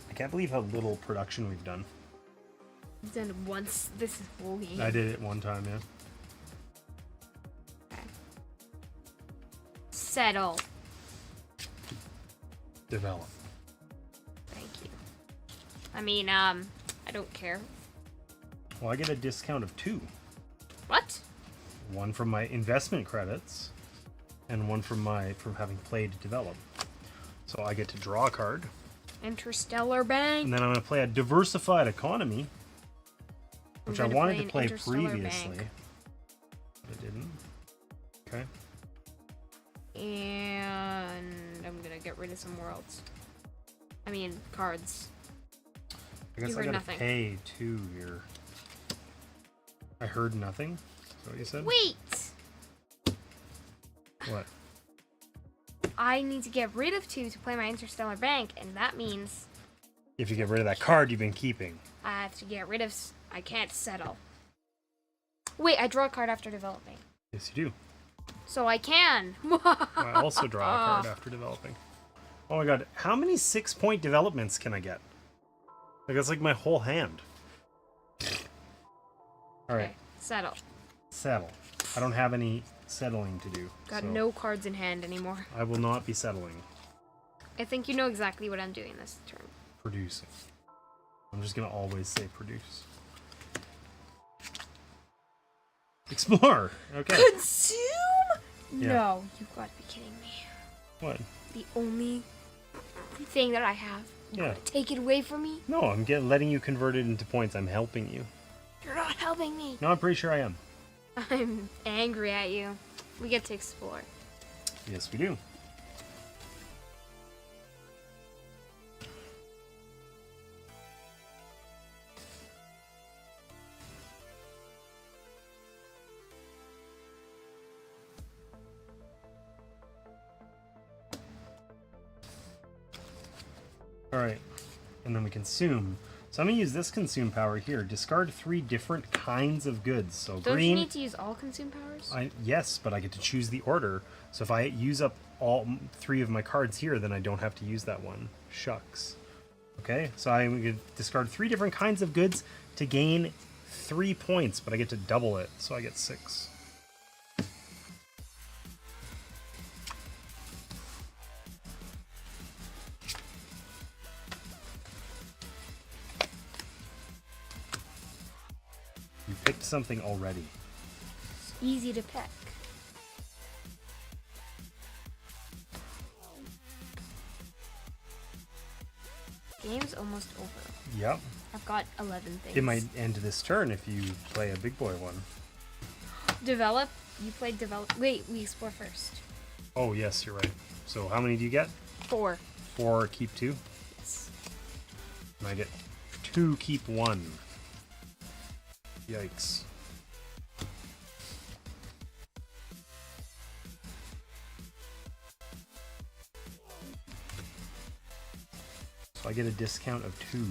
I can't believe how little production we've done. I've done it once this whole game. I did it one time, yeah. Okay. Settle. Develop. Thank you. I mean, I don't care. Well, I get a discount of 2. What? 1 from my investment credits, and 1 from having played develop. So I get to draw a card, Interstellar Bank. and then I'm going to play a diversified economy, which I gonna wanted play to an play Interstellar previously, Bank. but I didn't. Okay. And I'm gonna get rid of some worlds. I mean, cards. I guess You I heard gotta nothing. pay 2 here. I heard nothing? Is that what you said? Wait! What? I need to get rid of 2 to play my Interstellar Bank, and that means If you get rid of that card you've been keeping. I have to get rid of... I can't settle. Wait, I draw a card after developing. Yes, you do. So I can! I also draw a card after developing. Oh my god, how many 6-point developments can I get? Like, that's like my whole hand. Alright, Okay, settle. settle. I don't have any settling to do. Got so no cards in hand anymore. I will not be settling. I think you know exactly what I'm doing this turn. Producing. I'm just gonna always say produce. Explore! Okay. Consume? Yeah. No, you've got to be kidding me. What? The only thing that I have. You Yeah. gotta take it away from me? No, I'm letting you convert it into points. I'm helping you. You're not helping me. No, I'm pretty sure I am. I'm angry at you. We get to explore. Yes, we do. Alright, and then we consume. So I'm going to use this consume power here. Discard 3 different kinds of goods. So Don't green... you need to use all consume powers? Yes, but I get to choose the order. So if I use up all 3 of my cards here, then I don't have to use that one. Shucks. Okay, so I'm going to discard 3 different kinds of goods to gain 3 points, but I get to double it, so I get 6. You picked something already. It's easy to pick. Game's almost over. Yep. I've got 11 things. It might end this turn if you play a big boy one. Develop. You played develop. Wait, we explore first. Oh, yes, you're right. So how many do you get? 4. 4, keep 2. Yes. And I get 2, keep 1. Yikes. So I get a discount of 2.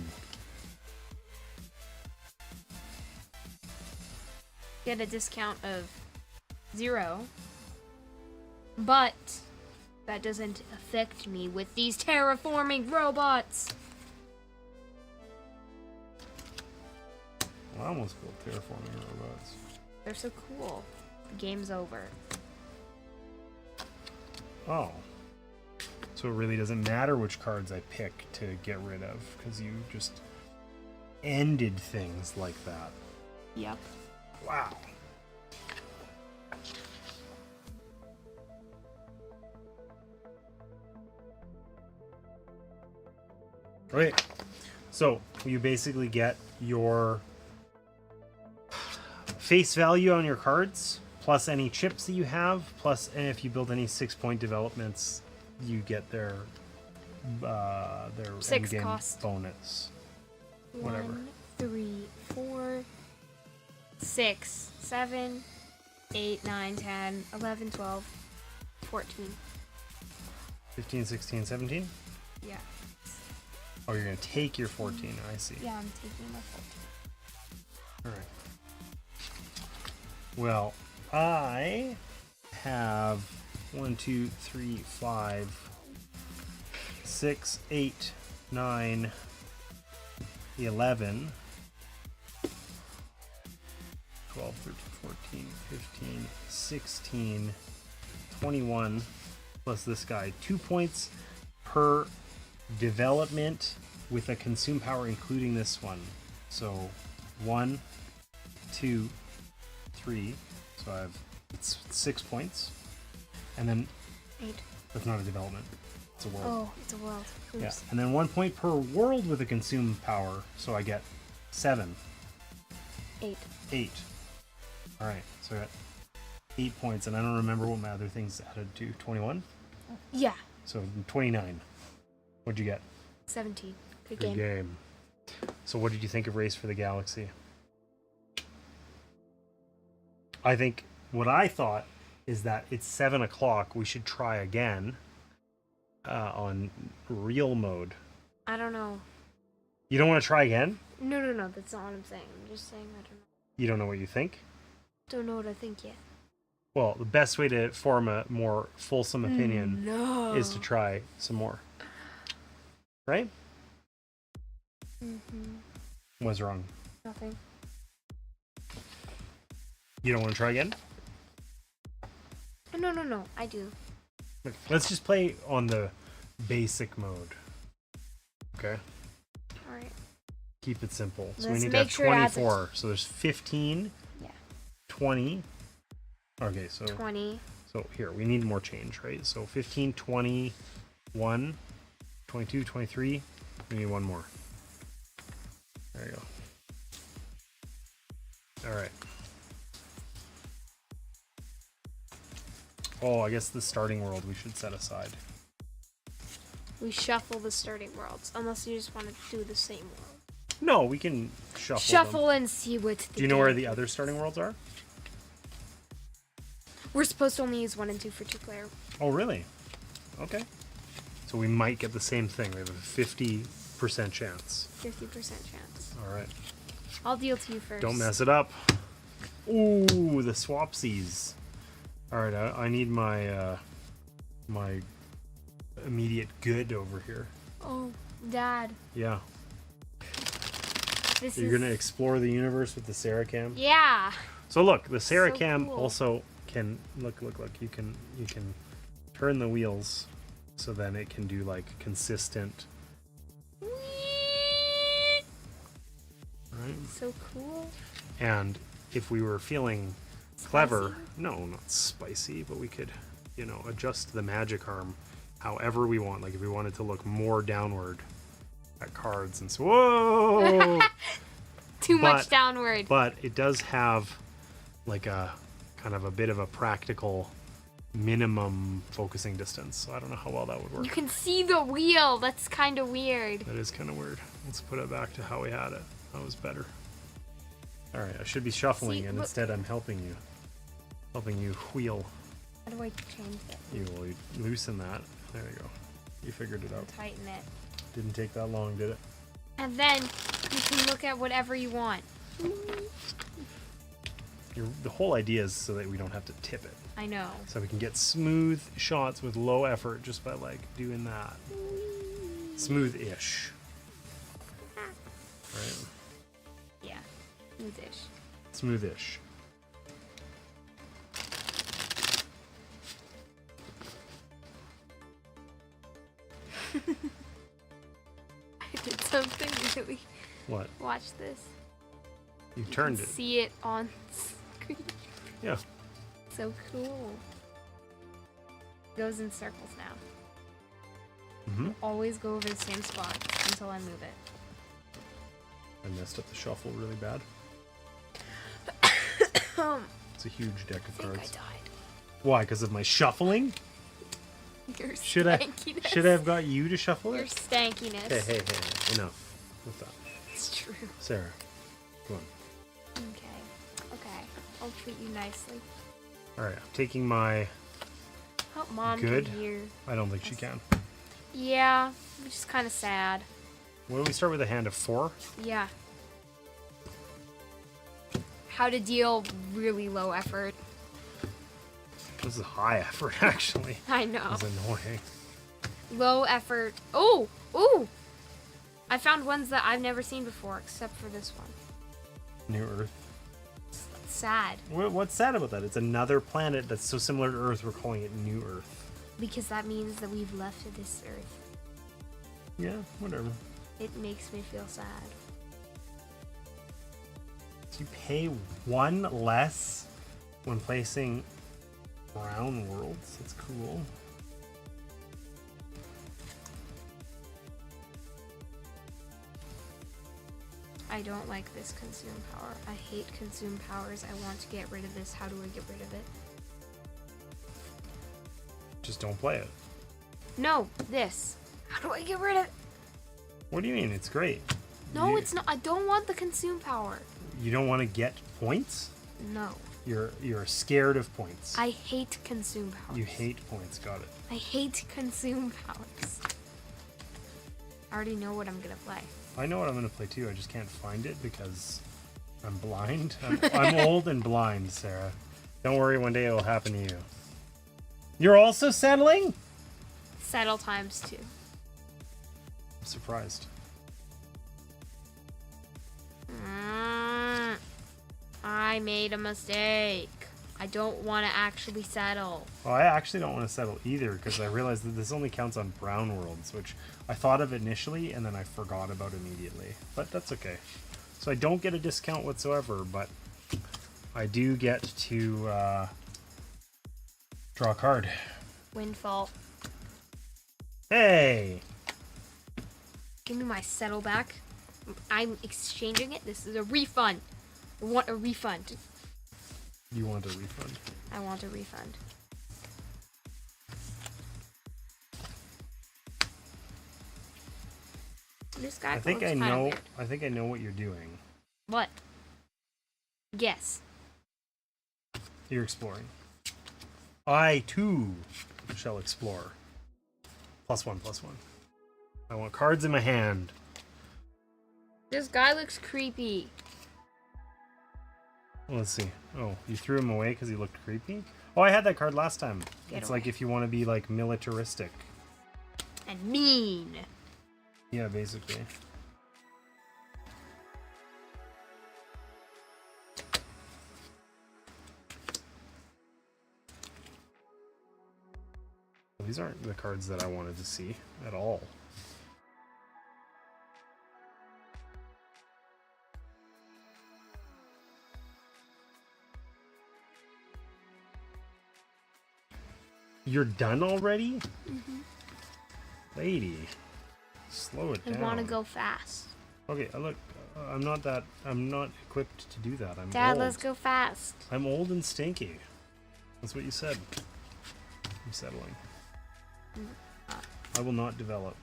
Get a discount of 0. But that doesn't affect me with these terraforming robots. Well, I almost built terraforming robots. They're so cool. The game's over. Oh. So it really doesn't matter which cards I pick to get rid of, because you just ended things like that. Yep. Wow. Okay, so you basically get your face value on your cards, plus any chips that you have, plus and if you build any 6-point developments, you get their 6 endgame cost. bonus. Whatever. 1, 3, 4, 6, 7, 8, 9, 10, 11, 12, 14. 15, 16, 17? Yeah. Oh, you're going to take your 14. I see. Yeah, I'm taking my 14. All right. Well, I have 1, 2, 3, 5, 6, 8, 9, 11, 12, 13, 14, 15, 16, 21, plus this guy. 2 points per development with a consume power, including this one. So 1, 2, 3. So I have it's 6 points. And then 8. that's not a development. It's a world. Oh, it's a world. Oops. Yeah. And then 1 point per world with a consume power. So I get 7. 8. 8. Alright, so I got 8 points, and I don't remember what my other things added to. 21? Yeah. So 29. What'd you get? 17. Good Good game. game. So what did you think of Race for the Galaxy? I think what I thought is that it's 7 o'clock. We should try again on real mode. I don't know. You don't want to try again? No. That's not what I'm saying. I'm just saying I don't know. You don't know what you think? Don't know what I think yet. Well, the best way to form a more fulsome opinion No. is to try some more. Right? What's wrong? Nothing. You don't want to try again? No. I do. Okay. Let's just play on the basic mode. Okay? Alright. Keep it simple. So Let's we need to have make sure it adds 24. So there's 15, Yeah. 20. Okay, so 20. so here, we need more change, right? So 15, 21, 22, 23. We need one more. There you go. All right. Oh, I guess the starting world we should set aside. We shuffle the starting worlds, unless you just want to do the same world. No, we can shuffle Shuffle them. and see what. Do you know where the other starting worlds are? We're supposed to only use 1 and 2 for 2-player. Oh, really? Okay. So we might get the same thing. We have a 50% chance. 50% chance. All right. I'll deal to you first. Don't mess it up. Ooh, the swapsies. All right, I need my my immediate good over here. Oh, Dad. Yeah. This You're is... gonna explore the universe with the Seracam. Yeah. So look, the Seracam cool. also can look. You can turn the wheels, so then it can do like consistent. Right. So cool. And if we were feeling clever, no, not spicy, but we could, adjust the magic arm however we want. Like if we wanted to look more downward at cards and so, whoa! Too much downward. But it does have like a kind of a bit of a practical minimum focusing distance. So I don't know how well that would work. You can see the wheel. That's kind of weird. That is kind of weird. Let's put it back to how we had it. That was better. All right, I should be shuffling, See, and look- instead I'm helping you. Helping you wheel. How do I change it? You will loosen that. There you go. You figured it out. Tighten it. Didn't take that long, did it? And then you can look at whatever you want. The whole idea is so that we don't have to tip it. I know. So we can get smooth shots with low effort just by like doing that. Smooth-ish. Right? Yeah. Smoothish. Smoothish. I did something really. What? Watch this. You You turned can it. see it on screen. Yeah. So cool. Goes in circles now. Mm-hmm. Always go over the same spot until I move it. I messed up the shuffle really bad. It's a huge deck of I think I cards. died. Why? Because of my shuffling? Your Should I stankiness. should I have got you to shuffle Your it? stankiness. Hey, enough with that. It's true. Sarah, come on. Okay. I'll treat you nicely. All right, I'm taking my. Hope Mom Good. can hear. I don't think she can. Yeah, which is kind of sad. What do we start with? A hand of 4? Yeah. How to deal really low effort. This is high effort, actually. I know. It's annoying. Low effort. Oh! Ooh! I found ones that I've never seen before, except for this one. New Earth. It's sad. What's sad about that? It's another planet that's so similar to Earth, we're calling it New Earth. Because that means that we've left this earth. Yeah, whatever. It makes me feel sad. So you pay 1 less when placing brown worlds. That's cool. I don't like this consume power. I hate consume powers. I want to get rid of this. How do I get rid of it? Just don't play it. No, this. How do I get rid of it? What do you mean? It's great. No, You- it's not. I don't want the consume power. You don't want to get points? No. You're scared of points. I hate consume powers. You hate points. Got it. I hate consume powers. I already know what I'm gonna play. I know what I'm going to play too. I just can't find it because I'm blind. I'm old and blind, Sarah. Don't worry, one day it will happen to you. You're also settling? Settle times 2. I'm surprised. I made a mistake. I don't want to actually settle. Well, I actually don't want to settle either because I realized that this only counts on brown worlds, which I thought of initially and then I forgot about immediately. But that's okay. So I don't get a discount whatsoever, but I do get to draw a card. Windfall. Hey! Give me my settle back. I'm exchanging it. This is a refund. I want a refund. You want a refund? I want a refund. This guy I think looks I kinda know. weird. I think I know what you're doing. What? Guess. You're exploring. I too shall explore. +1/+1. I want cards in my hand. This guy looks creepy. Let's see. Oh, you threw him away because he looked creepy? Oh, I had that card last time. Get It's away. like if you want to be like militaristic. And mean. Yeah, basically. Well, these aren't the cards that I wanted to see at all. You're done already? Lady, slow it I down. want to go fast. Okay, look, I'm not equipped to do that. I'm Dad, old. let's go fast. I'm old and stinky. That's what you said. I'm settling. I will not develop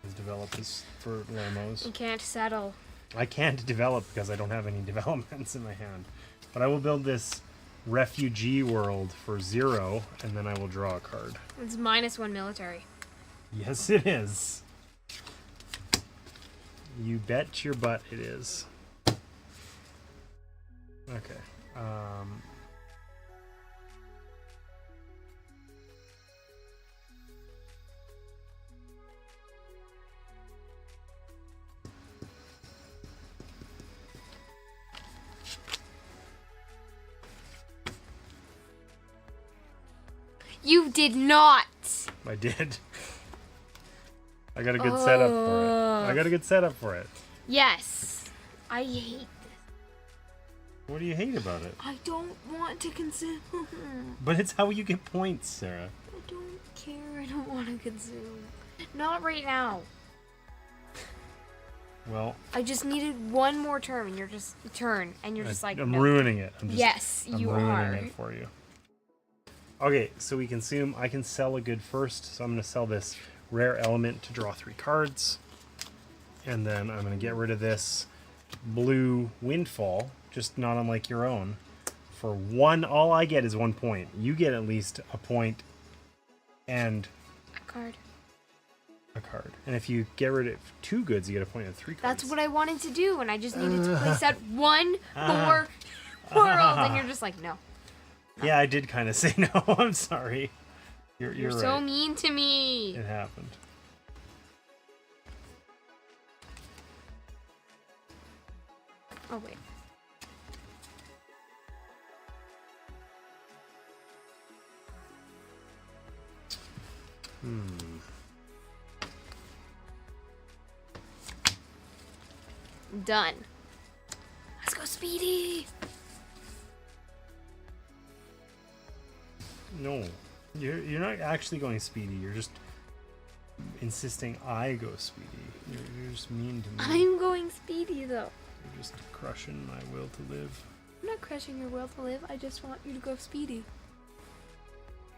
His develop is for Lamos. You can't settle. I can't develop because I don't have any developments in my hand. But I will build this refugee world for 0, and then I will draw a card. It's -1 military. Yes, it is. You bet your butt it is. Okay. You did not. I did. I got a good setup for it. I got a good setup for it. Yes. I hate this. What do you hate about it? I don't want to consume. But it's how you get points, Sarah. I don't care. I don't want to consume. Not right now. Well, I just needed one more turn, and you're just like. I'm no. ruining it. Yes, I'm you ruining are. it for you. Okay, so we consume. I can sell a good first, so I'm going to sell this rare element to draw 3 cards. And then I'm going to get rid of this blue windfall, just not unlike your own. For 1, all I get is 1 point. You get at least a point and A card. a card. And if you get rid of 2 goods, you get a point and 3 cards. That's what I wanted to do, and I just needed to place that one more world, and you're just like, no. Yeah, I did kind of say no. I'm sorry. You're You're right. so mean to me. It happened. Oh, wait. Done. Let's go, Speedy. No. You're not actually going speedy. You're just insisting I go speedy. You're just mean to me. I'm going Speedy, though. You're just crushing my will to live. I'm not crushing your will to live. I just want you to go Speedy.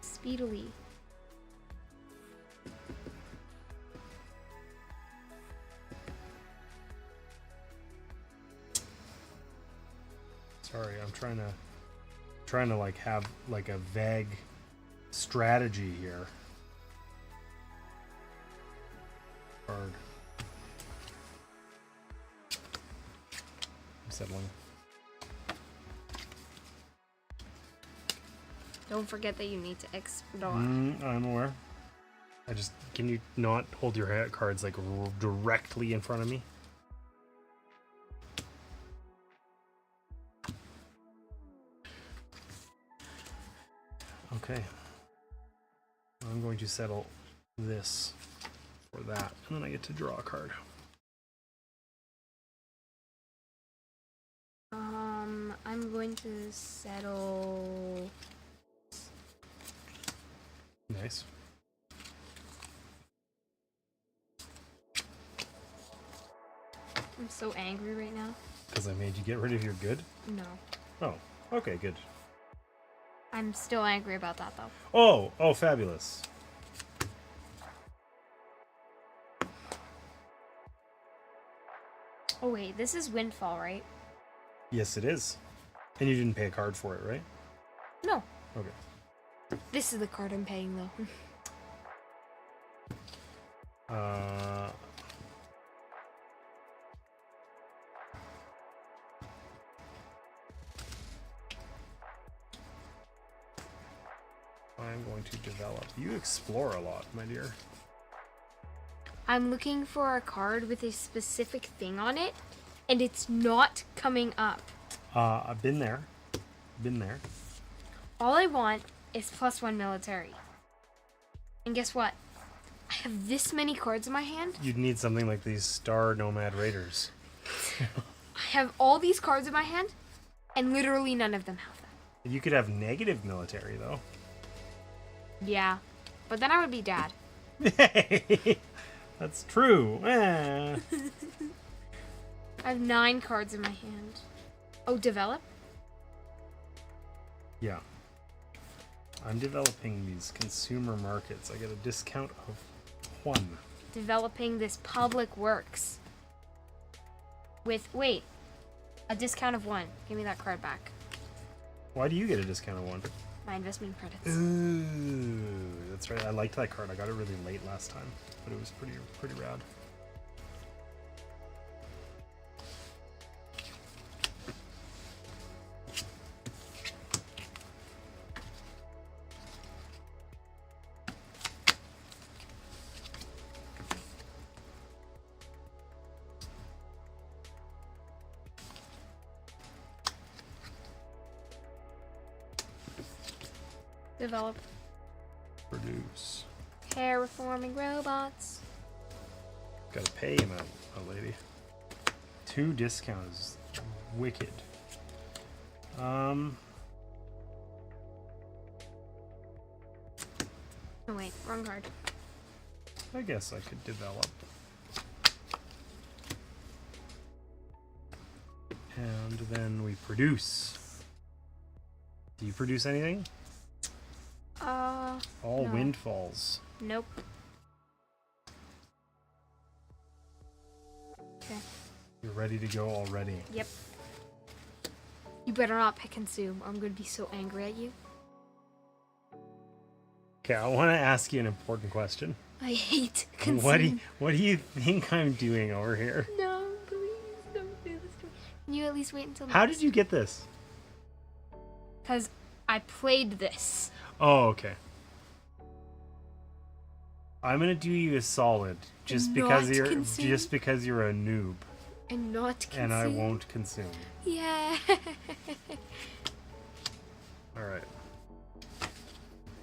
Speedily. Sorry, I'm trying to like have like a vague strategy here. Card. I'm settling. Don't forget that you need to explore. I'm aware. Can you not hold your cards like directly in front of me? Okay. I'm going to settle this for that, and then I get to draw a card. I'm going to settle. Nice. I'm so angry right now. Because I made you get rid of your good? No. Oh, okay, good. I'm still angry about that, though. Oh, fabulous. Oh, wait. This is Windfall, right? Yes, it is. And you didn't pay a card for it, right? No. Okay. This is the card I'm paying, though. I'm going to develop. You explore a lot, my dear. I'm looking for a card with a specific thing on it, and it's not coming up. I've been there. Been there. All I want is +1 military. And guess what? I have this many cards in my hand. You'd need something like these Star Nomad Raiders. I have all these cards in my hand, and literally none of them have them. You could have negative military, though. Yeah, but then I would be dad. Hey, that's true. I have 9 cards in my hand. Oh, develop? Yeah. I'm developing these consumer markets. I get a discount of 1. developing this public works with, wait, a discount of 1. Give me that card back. Why do you get a discount of 1? My investment credits. Ooh, that's right. I liked that card. I got it really late last time, but it was pretty rad. Develop Produce. terraforming robots. Gotta pay him out, lady. 2 discounts. Wicked. Oh wait, wrong card. I guess I could develop. And then we produce. Do you produce anything? All No. windfalls. Nope. Okay. You're ready to go already. Yep. You better not pick consume. I'm gonna be so angry at you. Okay, I want to ask you an important question. I hate consume. What do you think I'm doing over here? No, please don't do this to me. Can you at least wait until How did you get this? Because I played this. Oh, okay. I'm gonna do you a solid just And because not you're consume? just because you're a noob, And not consume. and I won't consume. Yeah. All right.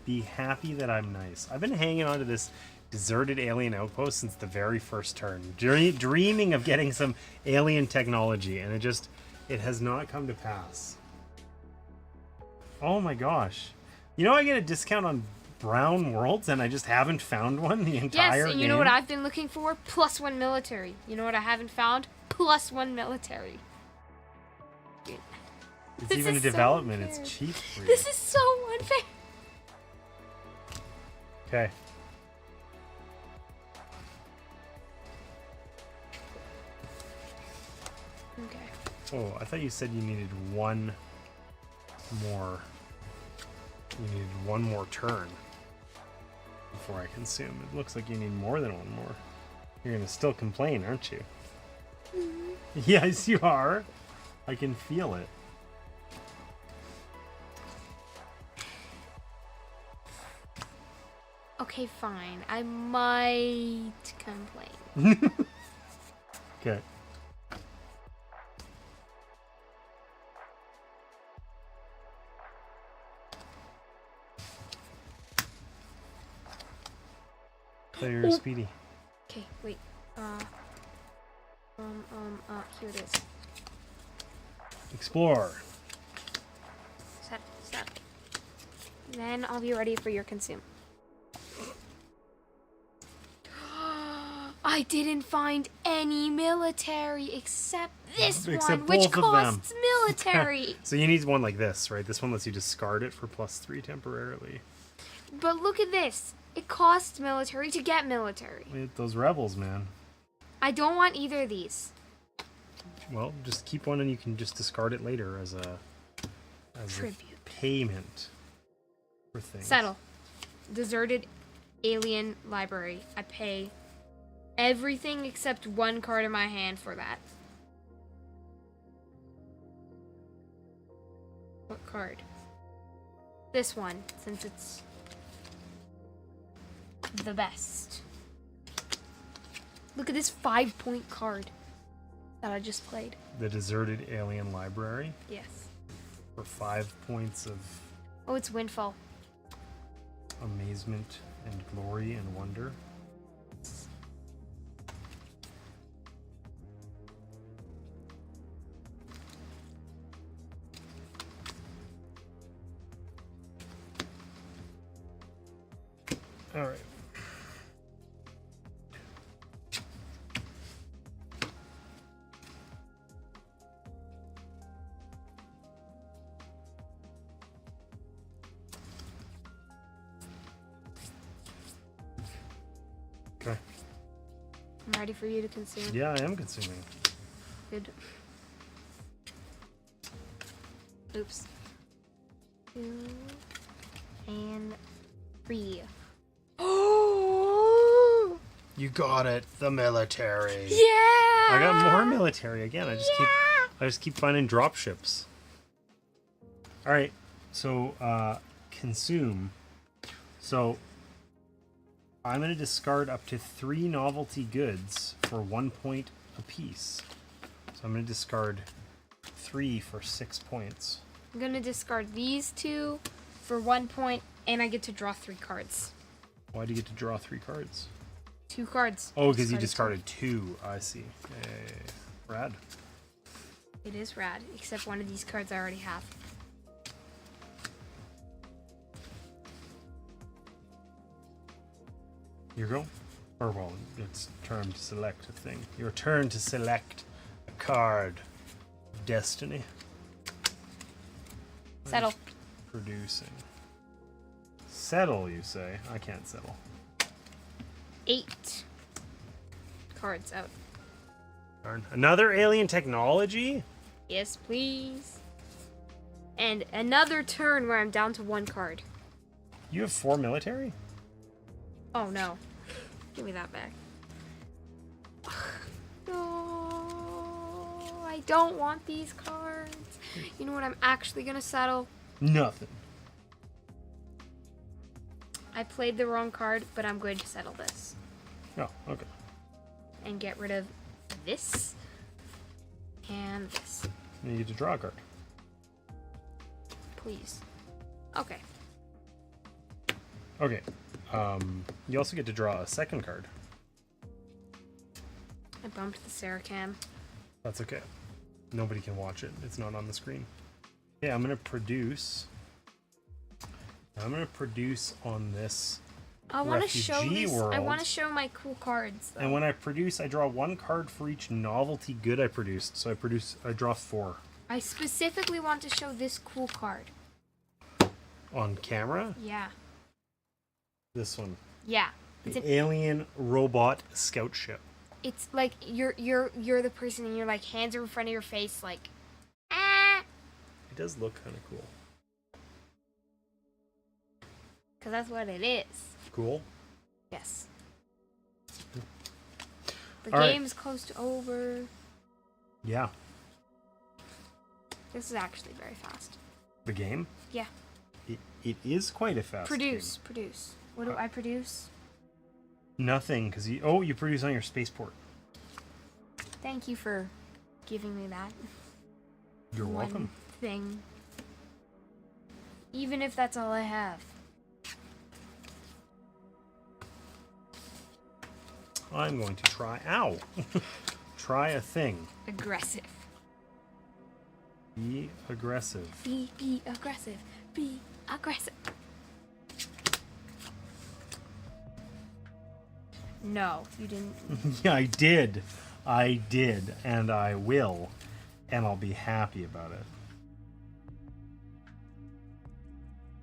Be happy that I'm nice. I've been hanging on to this deserted alien outpost since the very first turn, dreaming of getting some alien technology, and it has not come to pass. Oh my gosh. You know, I get a discount on brown worlds, and I just haven't found one the entire Yes, and you know game? what I've been looking for? +1 military. You know what I haven't found? +1 military. Dude, It's this even a is so development. unfair. It's cheap for you. This is so unfair. Okay. Okay. Oh, I thought you said you needed one more. You needed one more turn before I consume. It looks like you need more than one more. You're gonna still complain, aren't you? Yes, you are. I can feel it. Okay, fine. I might complain. Okay. Clear speedy. Okay, wait. Here it is. Explore. Set. Then I'll be ready for your consume. I didn't find any military except this Except one, which both of them. costs military. So you need one like this, right? This one lets you discard it for +3 temporarily. But look at this. It costs military to get military. Those rebels, man. I don't want either of these. Well, just keep one and you can just discard it later as a Tribute. payment for things. Settle. Deserted alien library. I pay everything except one card in my hand for that. What card? This one, since it's the best. Look at this 5-point card that I just played. The deserted alien library Yes. for 5 points of Oh, it's Windfall. amazement and glory and wonder. All right. Okay. I'm ready for you to consume. Yeah, I am consuming. Good. Oops. 2 and 3. Oh! You got it. The military. Yeah! I got more military again. I just keep finding drop ships. All right. So consume. So I'm going to discard up to 3 novelty goods for 1 point apiece. So I'm going to discard 3 for 6 points. I'm gonna discard these 2 for 1 point, and I get to draw 3 cards. Why do you get to draw 3 cards? 2 cards. Oh, because you discarded 2. I see. Hey, rad. It is rad, except one of these cards I already have. Your go? Or, well, it's turn to select a thing. Your turn to select a card. Destiny. Settle. Producing. Settle, you say? I can't settle. 8 cards out. Darn. Another alien technology? Yes, please. And another turn where I'm down to 1 card. You have 4 military? Oh no. Give me that back. No. I don't want these cards. You know what I'm actually gonna settle? Nothing. I played the wrong card, but I'm going to settle this. Oh, okay. And get rid of this. And this. You get to draw a card. Please. Okay. Okay. You also get to draw a second card. I bumped the Saracam. That's okay. Nobody can watch it. It's not on the screen. Yeah, I'm gonna produce on this I want to show refugee this. world. I want to show my cool cards. Though. And when I produce, I draw 1 card for each novelty good I produced. So I draw 4. I specifically want to show this cool card. On camera? Yeah. This one. Yeah. It's The alien robot scout ship. It's like you're the person and you're like hands are in front of your face like ah. It does look kind of cool. Cause that's what it is. Cool? Yes. The All right. game's close to over. Yeah. This is actually very fast. The game? Yeah. It is quite a fast Produce. game. What do I produce? Nothing, because you produce on your spaceport. Thank you for giving me that. You're one welcome. thing. Even if that's all I have. I'm going to try. Ow! Try a thing. Aggressive. Be aggressive. Be aggressive. Be aggressive. No, you didn't. Yeah, I did. I did. And I will. And I'll be happy about it.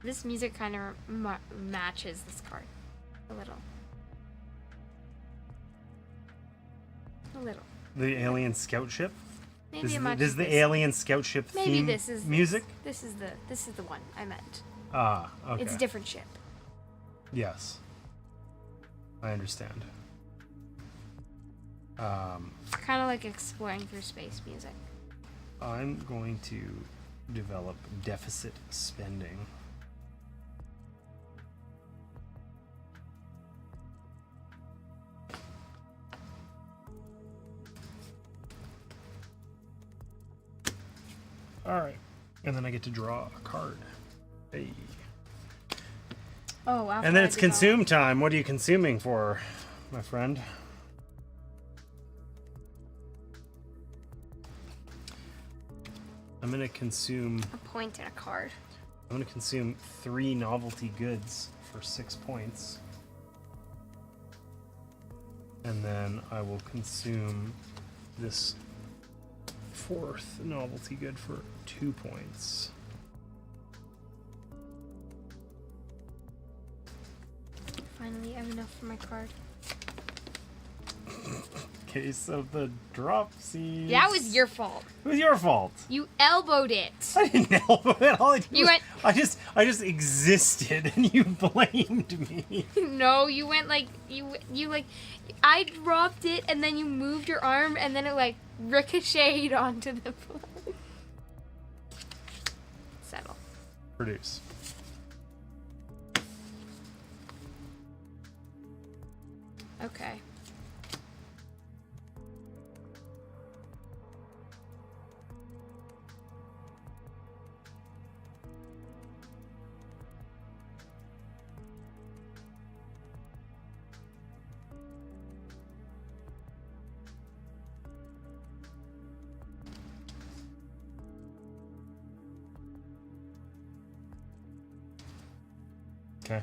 This music kind of matches this card. A little. A little. The alien scout ship? Maybe it This matches is the this. alien scout ship Maybe theme this is music? This is the one I meant. Ah, okay. It's a different ship. Yes. I understand. Kind of like exploring through space music. I'm going to develop deficit spending. Alright. And then I get to draw a card. Hey. Oh, after And then I it's develop- consume time. What are you consuming for, my friend? I'm going to consume... a point and a card. I'm going to consume 3 novelty goods for 6 points. And then I will consume this 4th novelty good for 2 points. Finally, I have enough for my card. case of the dropsies. That was your fault. It was your fault. You elbowed it. I didn't elbow it. All I did You was, went- I just existed, and you blamed me. No, you went like you like. I dropped it, and then you moved your arm, and then it like ricocheted onto the floor. Settle. Produce. Okay. Okay.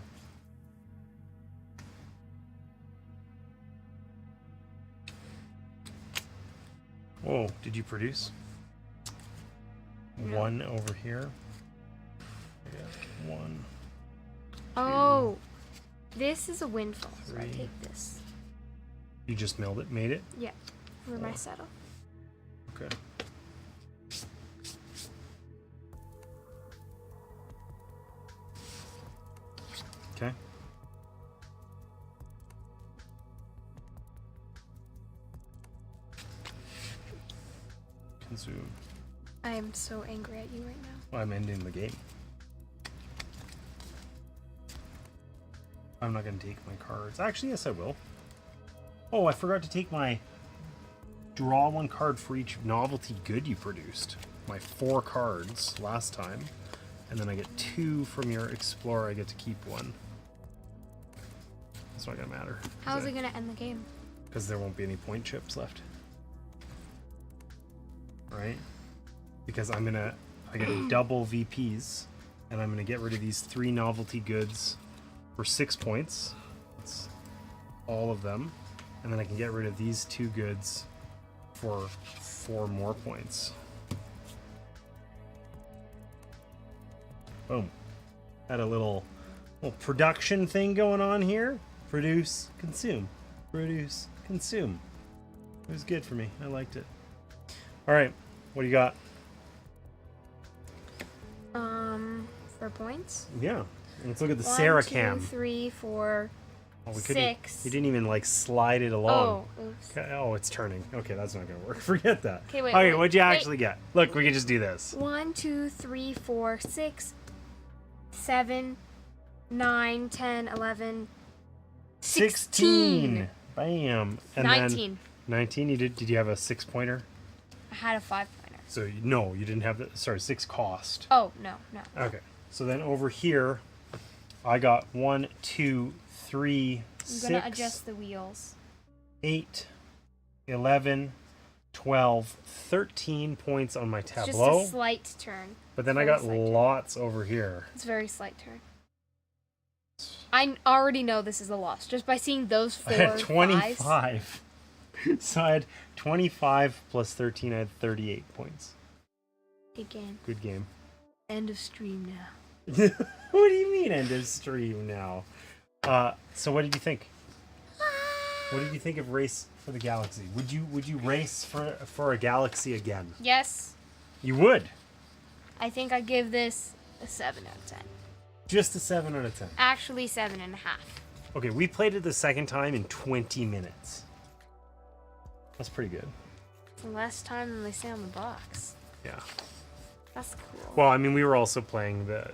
Whoa, did you produce? No. One over here. Yeah, one. Oh, this is a windfall, so I Three. take this. You just milled it, made it? Yeah, for my Four. settle. Okay. Okay. Consume. I am so angry at you right now. I'm ending the game. I'm not going to take my cards. Actually, yes, I will. Oh, I forgot to take my draw one card for each novelty good you produced. My 4 cards last time. And then I get 2 from your explorer. I get to keep 1. It's not going to matter. How is it gonna end the game? Because there won't be any point chips left. Right? Because I get double VPs, and I'm gonna get rid of these 3 novelty goods for 6 points. That's all of them. And then I can get rid of these 2 goods for 4 more points. Boom. Had a little production thing going on here. Produce, consume. Produce, consume. It was good for me. I liked it. All right, what do you got? For points. Yeah, let's look at the 1, Sarah 2, cam. 3, 4, Oh, we 6. You didn't even like slide it along. Oh, oops. Okay, oh, it's turning. Okay, that's not gonna work. Forget that. Okay, wait, Okay, wait, what'd you wait. actually get? Look, we can just do this. 1, 2, 3, 4, 6, 7, 9, 10, 11, 16. Bam. And 19. Then 19. You did you have a 6-pointer? I had a 5-pointer. So no, you didn't have the. Sorry, 6 cost. Oh, no. Okay. So then over here, I got 1, 2, 3, I'm 6, gonna adjust the wheels. 8, 11, 12, 13 points on my It's tableau. just a slight turn. But then I very got slight turn. lots over here. It's a very slight turn. I already know this is a loss just by seeing those 4 I had fives. 25. So I had 25 plus 13. I had 38 points. Good game. Good game. End of stream now. What do you mean end of stream now? So what did you think? What did you think of Race for the Galaxy? Would you race for a galaxy again? Yes, You would. I think I give this a 7 out of 10. Just a 7 out of 10. Actually, 7.5. Okay, we played it the second time in 20 minutes. That's pretty good. It's less time than they say on the box. Yeah. That's cool. Well, I mean, we were also playing the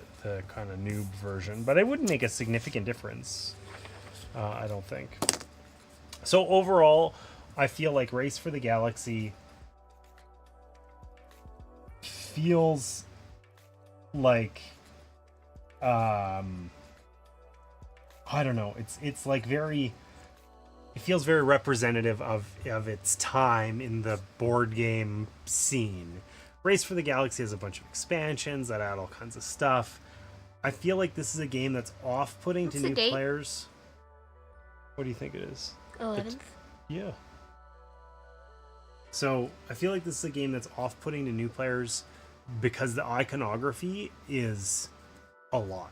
kind of noob version, but it wouldn't make a significant difference, I don't think. So overall, I feel like Race for the Galaxy feels like, I don't know. It's like very. It feels very representative of its time in the board game scene. Race for the Galaxy has a bunch of expansions that add all kinds of stuff. I feel like this is a game that's off-putting to What's the new date? players. What do you think it is? 11th. Yeah. So I feel like this is a game that's off-putting to new players because the iconography is a lot.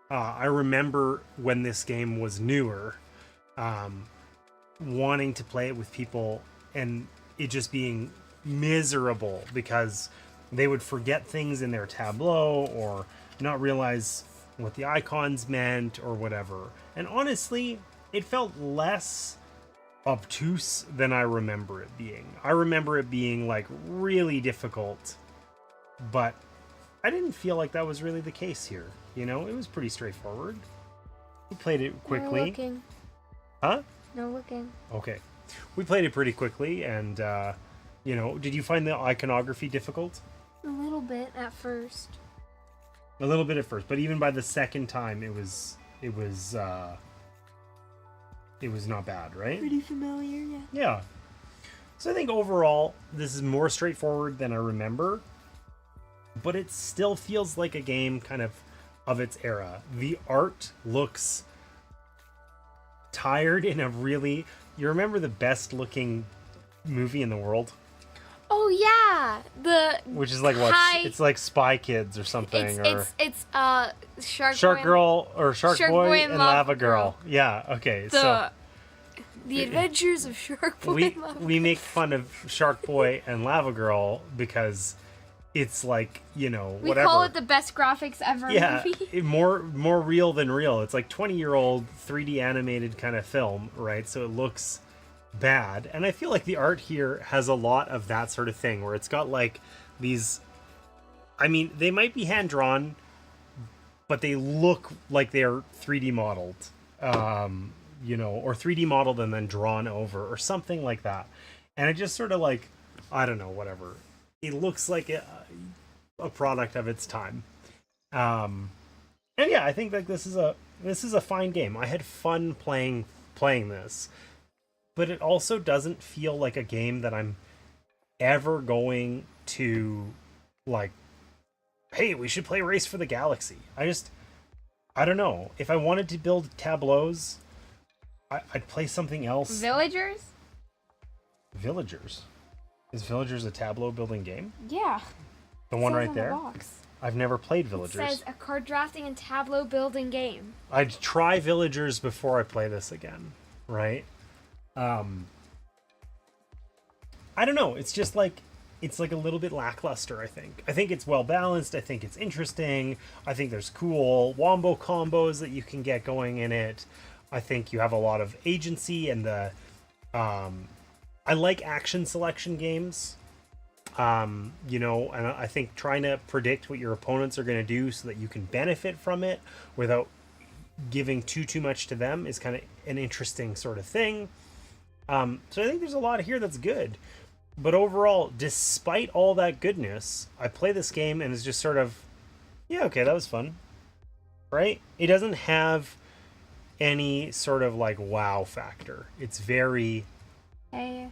I remember when this game was newer, wanting to play it with people and it just being miserable because they would forget things in their tableau or not realize what the icons meant or whatever. And honestly, it felt less obtuse than I remember it being. I remember it being like really difficult, but I didn't feel like that was really the case here. You know, it was pretty straightforward. We played it quickly. No looking. Huh? No looking. Okay. We played it pretty quickly, and, you know, did you find the iconography difficult? A little bit at first. A little bit at first, but even by the second time, it was not bad, right? Pretty familiar, yeah. Yeah. So I think overall, this is more straightforward than I remember, but it still feels like a game kind of its era. The art looks tired in a really... You remember the best looking movie in the world? Oh yeah, Which is like what? It's like Spy Kids or something, it's Shark Girl or Shark Boy and Lava Girl. Yeah, okay. The Adventures of Shark Boy and Lava Girl. We make fun of Shark Boy and Lava Girl because it's like, you know, we whatever. call it the best graphics ever movie. more real than real. It's like 20-year-old 3D animated kind of film, right? So it looks bad, and I feel like the art here has a lot of that sort of thing where it's got like these, I mean, they might be hand drawn, but they look like they're 3D modeled, you know, or 3D modeled and then drawn over or something like that. And it just sort of like, I don't know, whatever, it looks like a product of its time. And yeah, I think like this is a fine game. I had fun playing this. But it also doesn't feel like a game that I'm ever going to, like, hey, we should play Race for the Galaxy. I don't know. If I wanted to build tableaus, I'd play something else. Villagers? Villagers? Is Villagers a tableau building game? Yeah. The one right there? I've never played Villagers. It says a card drafting and tableau building game. I'd try Villagers before I play this again, right? I don't know. It's just like, it's like a little bit lackluster, I think. I think it's well balanced. I think it's interesting. I think there's cool wombo combos that you can get going in it. I think you have a lot of agency and I like action selection games. You know, and I think trying to predict what your opponents are going to do so that you can benefit from it without giving too much to them is kind of an interesting sort of thing. So I think there's a lot here that's good. But overall, despite all that goodness, I play this game and it's just sort of, yeah, okay, that was fun. Right? It doesn't have any sort of like wow factor. It's very... Hey,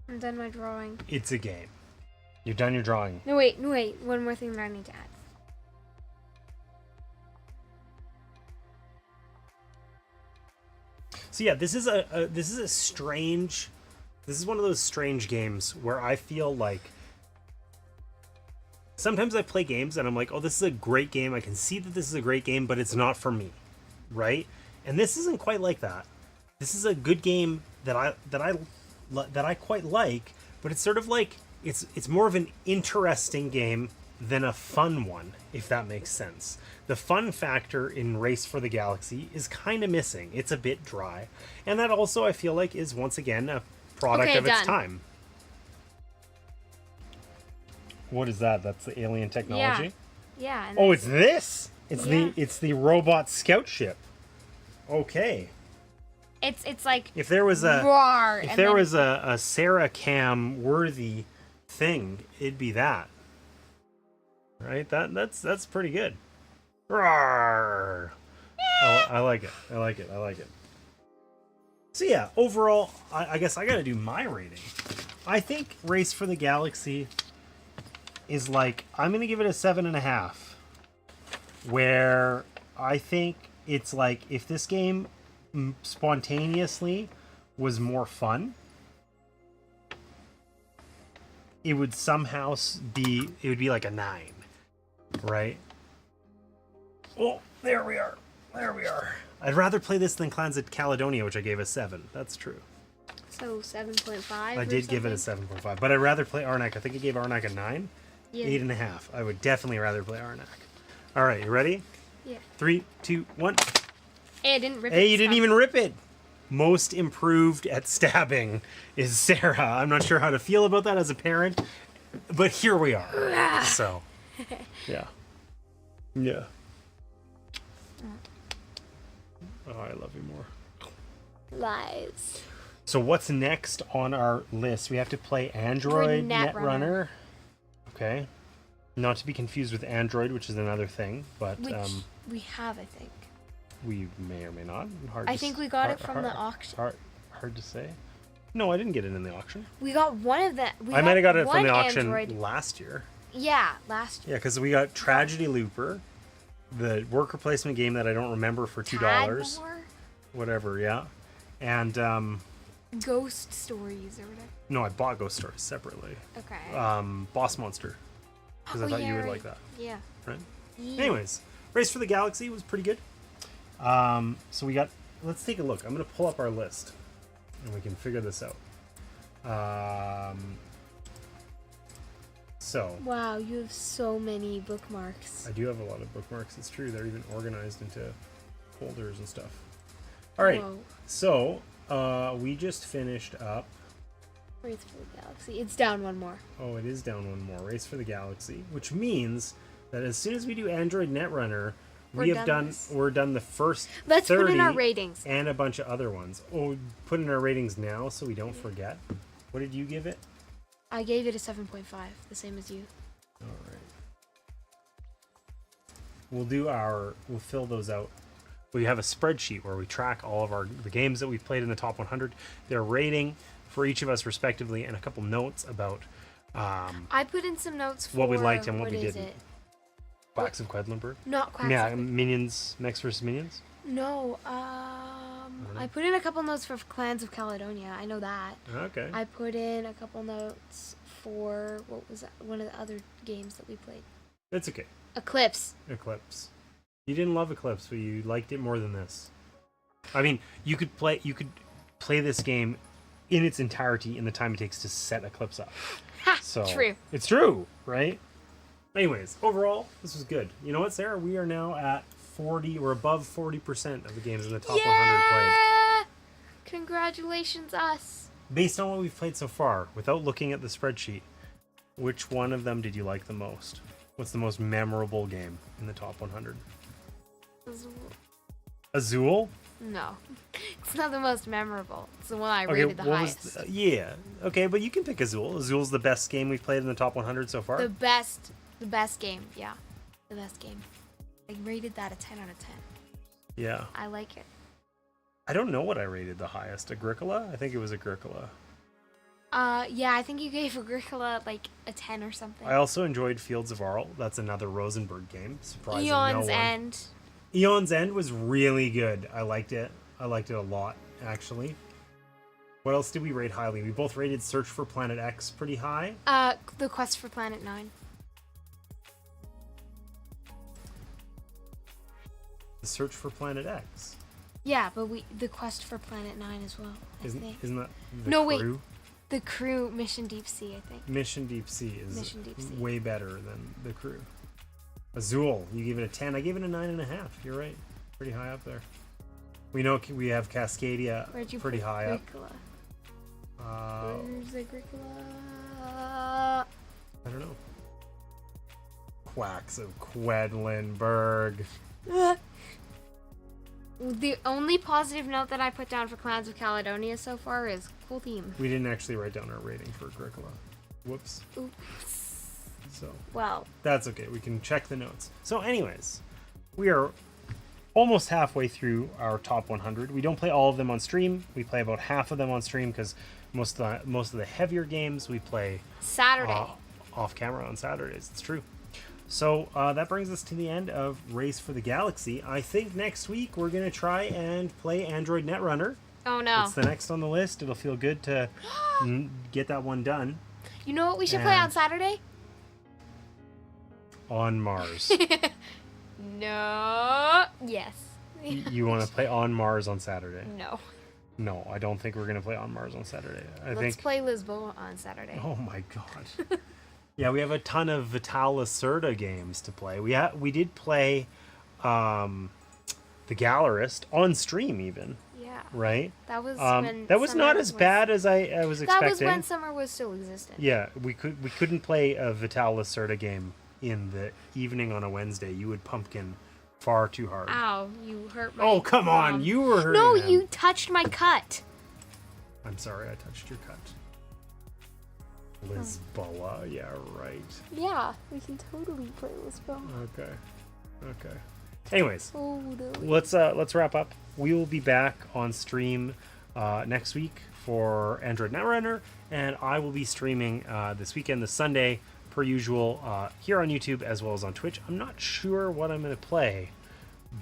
I'm done my drawing. It's a game. You've done your drawing. No, wait. One more thing that I need to add. So yeah, this is one of those strange games where I feel like sometimes I play games and I'm like, oh, this is a great game. I can see that this is a great game, but it's not for me, right? And this isn't quite like that. This is a good game that I quite like, but it's sort of like it's more of an interesting game than a fun one, if that makes sense. The fun factor in Race for the Galaxy is kind of missing. It's a bit dry. And that also, I feel like, is once again a product of its time. What is that? That's the alien technology? Yeah. Oh, it's this? It's the robot scout ship. Okay. It's like if there was a roar, a Sarah Cam worthy thing, it'd be that. Right? That's pretty good. Roar. I like it. So yeah, overall, I guess I gotta do my rating. I think Race for the Galaxy is like, I'm gonna give it a 7.5. Where I think it's like, if this game spontaneously was more fun, it would somehow be like a 9, right? Oh, there we are. I'd rather play this than Clans of Caledonia, which I gave a 7. That's true. So 7.5. I did give it a 7.5, but I'd rather play Arnak. I think I gave Arnak a 9. Yeah. 8.5. I would definitely rather play Arnak. All right, you ready? Yeah. 3, 2, 1. Hey, I didn't rip it. Hey, you didn't even rip it. Most improved at stabbing is Sarah. I'm not sure how to feel about that as a parent, but here we are. So, yeah. Yeah. Oh, I love you more. Lies. So what's next on our list? We have to play Android Netrunner. Okay. Not to be confused with Android, which is another thing, but Which we have, I think. we may or may not. I think we got it from the auction. Hard to say. No, I didn't get it in the auction. We got one of them. I might have got it from the Android. auction last year. Yeah, last year. Yeah, because we got Tragedy Looper, the worker placement game that I don't remember for $2. Tadmore? Whatever, yeah. And Ghost Stories or whatever. no, I bought Ghost Stories separately. Okay. Boss Monster, because I thought you would like that. Yeah. Right. Yeah. Anyways, Race for the Galaxy was pretty good. So we got. Let's take a look. I'm gonna pull up our list, and we can figure this out. So Wow, you have so many bookmarks. I do have a lot of bookmarks. It's true. They're even organized into folders and stuff. All right. Whoa. So we just finished up. Race for the Galaxy. It's down one more. Oh, it is down one more. Race for the Galaxy, which means that as soon as we do Android Netrunner, we're done the first. Let's 30 put in our ratings. and a bunch of other ones. Oh, put in our ratings now so we don't forget. What did you give it? I gave it a 7.5, the same as you. All right. We'll fill those out. We have a spreadsheet where we track all of the games that we've played in the top 100, their rating for each of us respectively, and a couple notes about I put in some notes for what we liked and what we is didn't. it? Quacks of Quedlinburg. Not Quacks. Yeah, of- Minions, Mechs vs. Minions. No, I put in a couple notes for Clans of Caledonia. I know that. Okay. I put in a couple notes for what was that? One of the other games that we played. That's okay. Eclipse. Eclipse. You didn't love Eclipse, but you liked it more than this. I mean, you could play this game in its entirety in the time it takes to set Eclipse up. Ha! So True. It's true, right? Anyways, overall, this was good. You know what, Sarah? We are now at 40 or above 40% of the games in the top 100 Yeah! Congratulations, us. played. Based on what we've played so far, without looking at the spreadsheet, which one of them did you like the most? What's the most memorable game in the top 100? Azul? No, it's not the most memorable. It's the one I rated the highest. Yeah. Okay, but you can pick Azul. Azul's the best game we've played in the top 100 so far. The best game. Yeah, the best game. I rated that a 10 out of 10. Yeah. I like it. I don't know what I rated the highest. Agricola? I think it was Agricola. Yeah, I think you gave Agricola like a 10 or something. I also enjoyed Fields of Arle. That's another Rosenberg game. Surprising Eon's no one. End. Eon's End was really good. I liked it. I liked it a lot, actually. What else did we rate highly? We both rated Search for Planet X pretty high. The Quest for Planet 9. The Search for Planet X. Yeah, but the Quest for Planet 9 as well, I think. Isn't that the No, crew? wait. The Crew Mission Deep Sea, I think. Mission Deep Sea is Mission Deep Sea. way better than the crew. Azul, you gave it a 10. I gave it a 9.5. You're right. Pretty high up there. We know we have Cascadia Where'd you pretty put high Agricola? up. Where's Agricola? I don't know. Quacks of Quedlinburg. The only positive note that I put down for Clans of Caledonia so far is cool theme. We didn't actually write down our rating for Agricola. Whoops. Oops. So Well, that's okay. We can check the notes. So anyways, we are almost halfway through our top 100. We don't play all of them on stream. We play about half of them on stream because most of the heavier games we play Saturday. Off camera on Saturdays. It's true. So that brings us to the end of Race for the Galaxy. I think next week we're going to try and play Android Netrunner. Oh no. It's the next on the list. It'll feel good to get that one done. You know what we should play on Saturday? On Mars. No. Yes. You want to play On Mars on Saturday? No. No, I don't think we're gonna play On Mars on Saturday. Let's think. play Lisboa on Saturday. Oh my god. Yeah, we have a ton of Vital Lacerda games to play. We did play the Gallerist on stream even, Yeah. right? That was that was not as bad as I was expecting. That was when summer was still existent. Yeah, we couldn't play a Vital Lacerda game in the evening on a Wednesday. You would pumpkin far too hard. Ow, you hurt my Oh, come on. You were hurting No, him. you touched my cut. I'm sorry, I touched your cut. Lisboa, yeah, right. Yeah, we can totally play Lisboa. Okay. Anyways, Totally. let's wrap up. We will be back on stream next week for Android Netrunner, and I will be streaming this weekend, this Sunday, per usual, here on YouTube as well as on Twitch. I'm not sure what I'm going to play,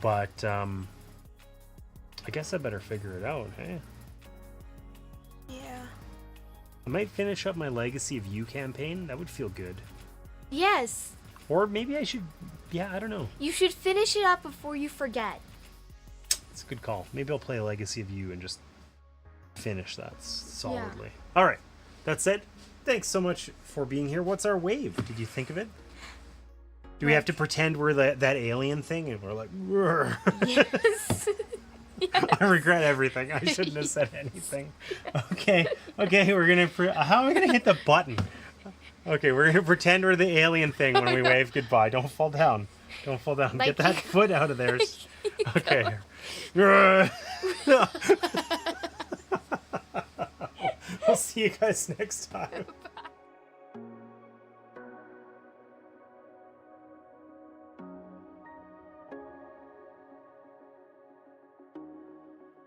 but I guess I better figure it out, hey? Yeah. I might finish up my Legacy of You campaign. That would feel good. Yes. Or maybe I should... Yeah, I don't know. You should finish it up before you forget. It's a good call. Maybe I'll play Legacy of You and just finish that solidly. Yeah. All right. That's it. Thanks so much for being here. What's our wave? Did you think of it? Do we have to pretend we're that alien thing and we're like... Yes. Yes. I regret everything. I shouldn't have said anything. Okay, we're going to... How am I going to hit the button? Okay, we're going to pretend we're the alien thing when we wave goodbye. Don't fall down. Like Get that foot out of there. Okay. I'll see you guys next time.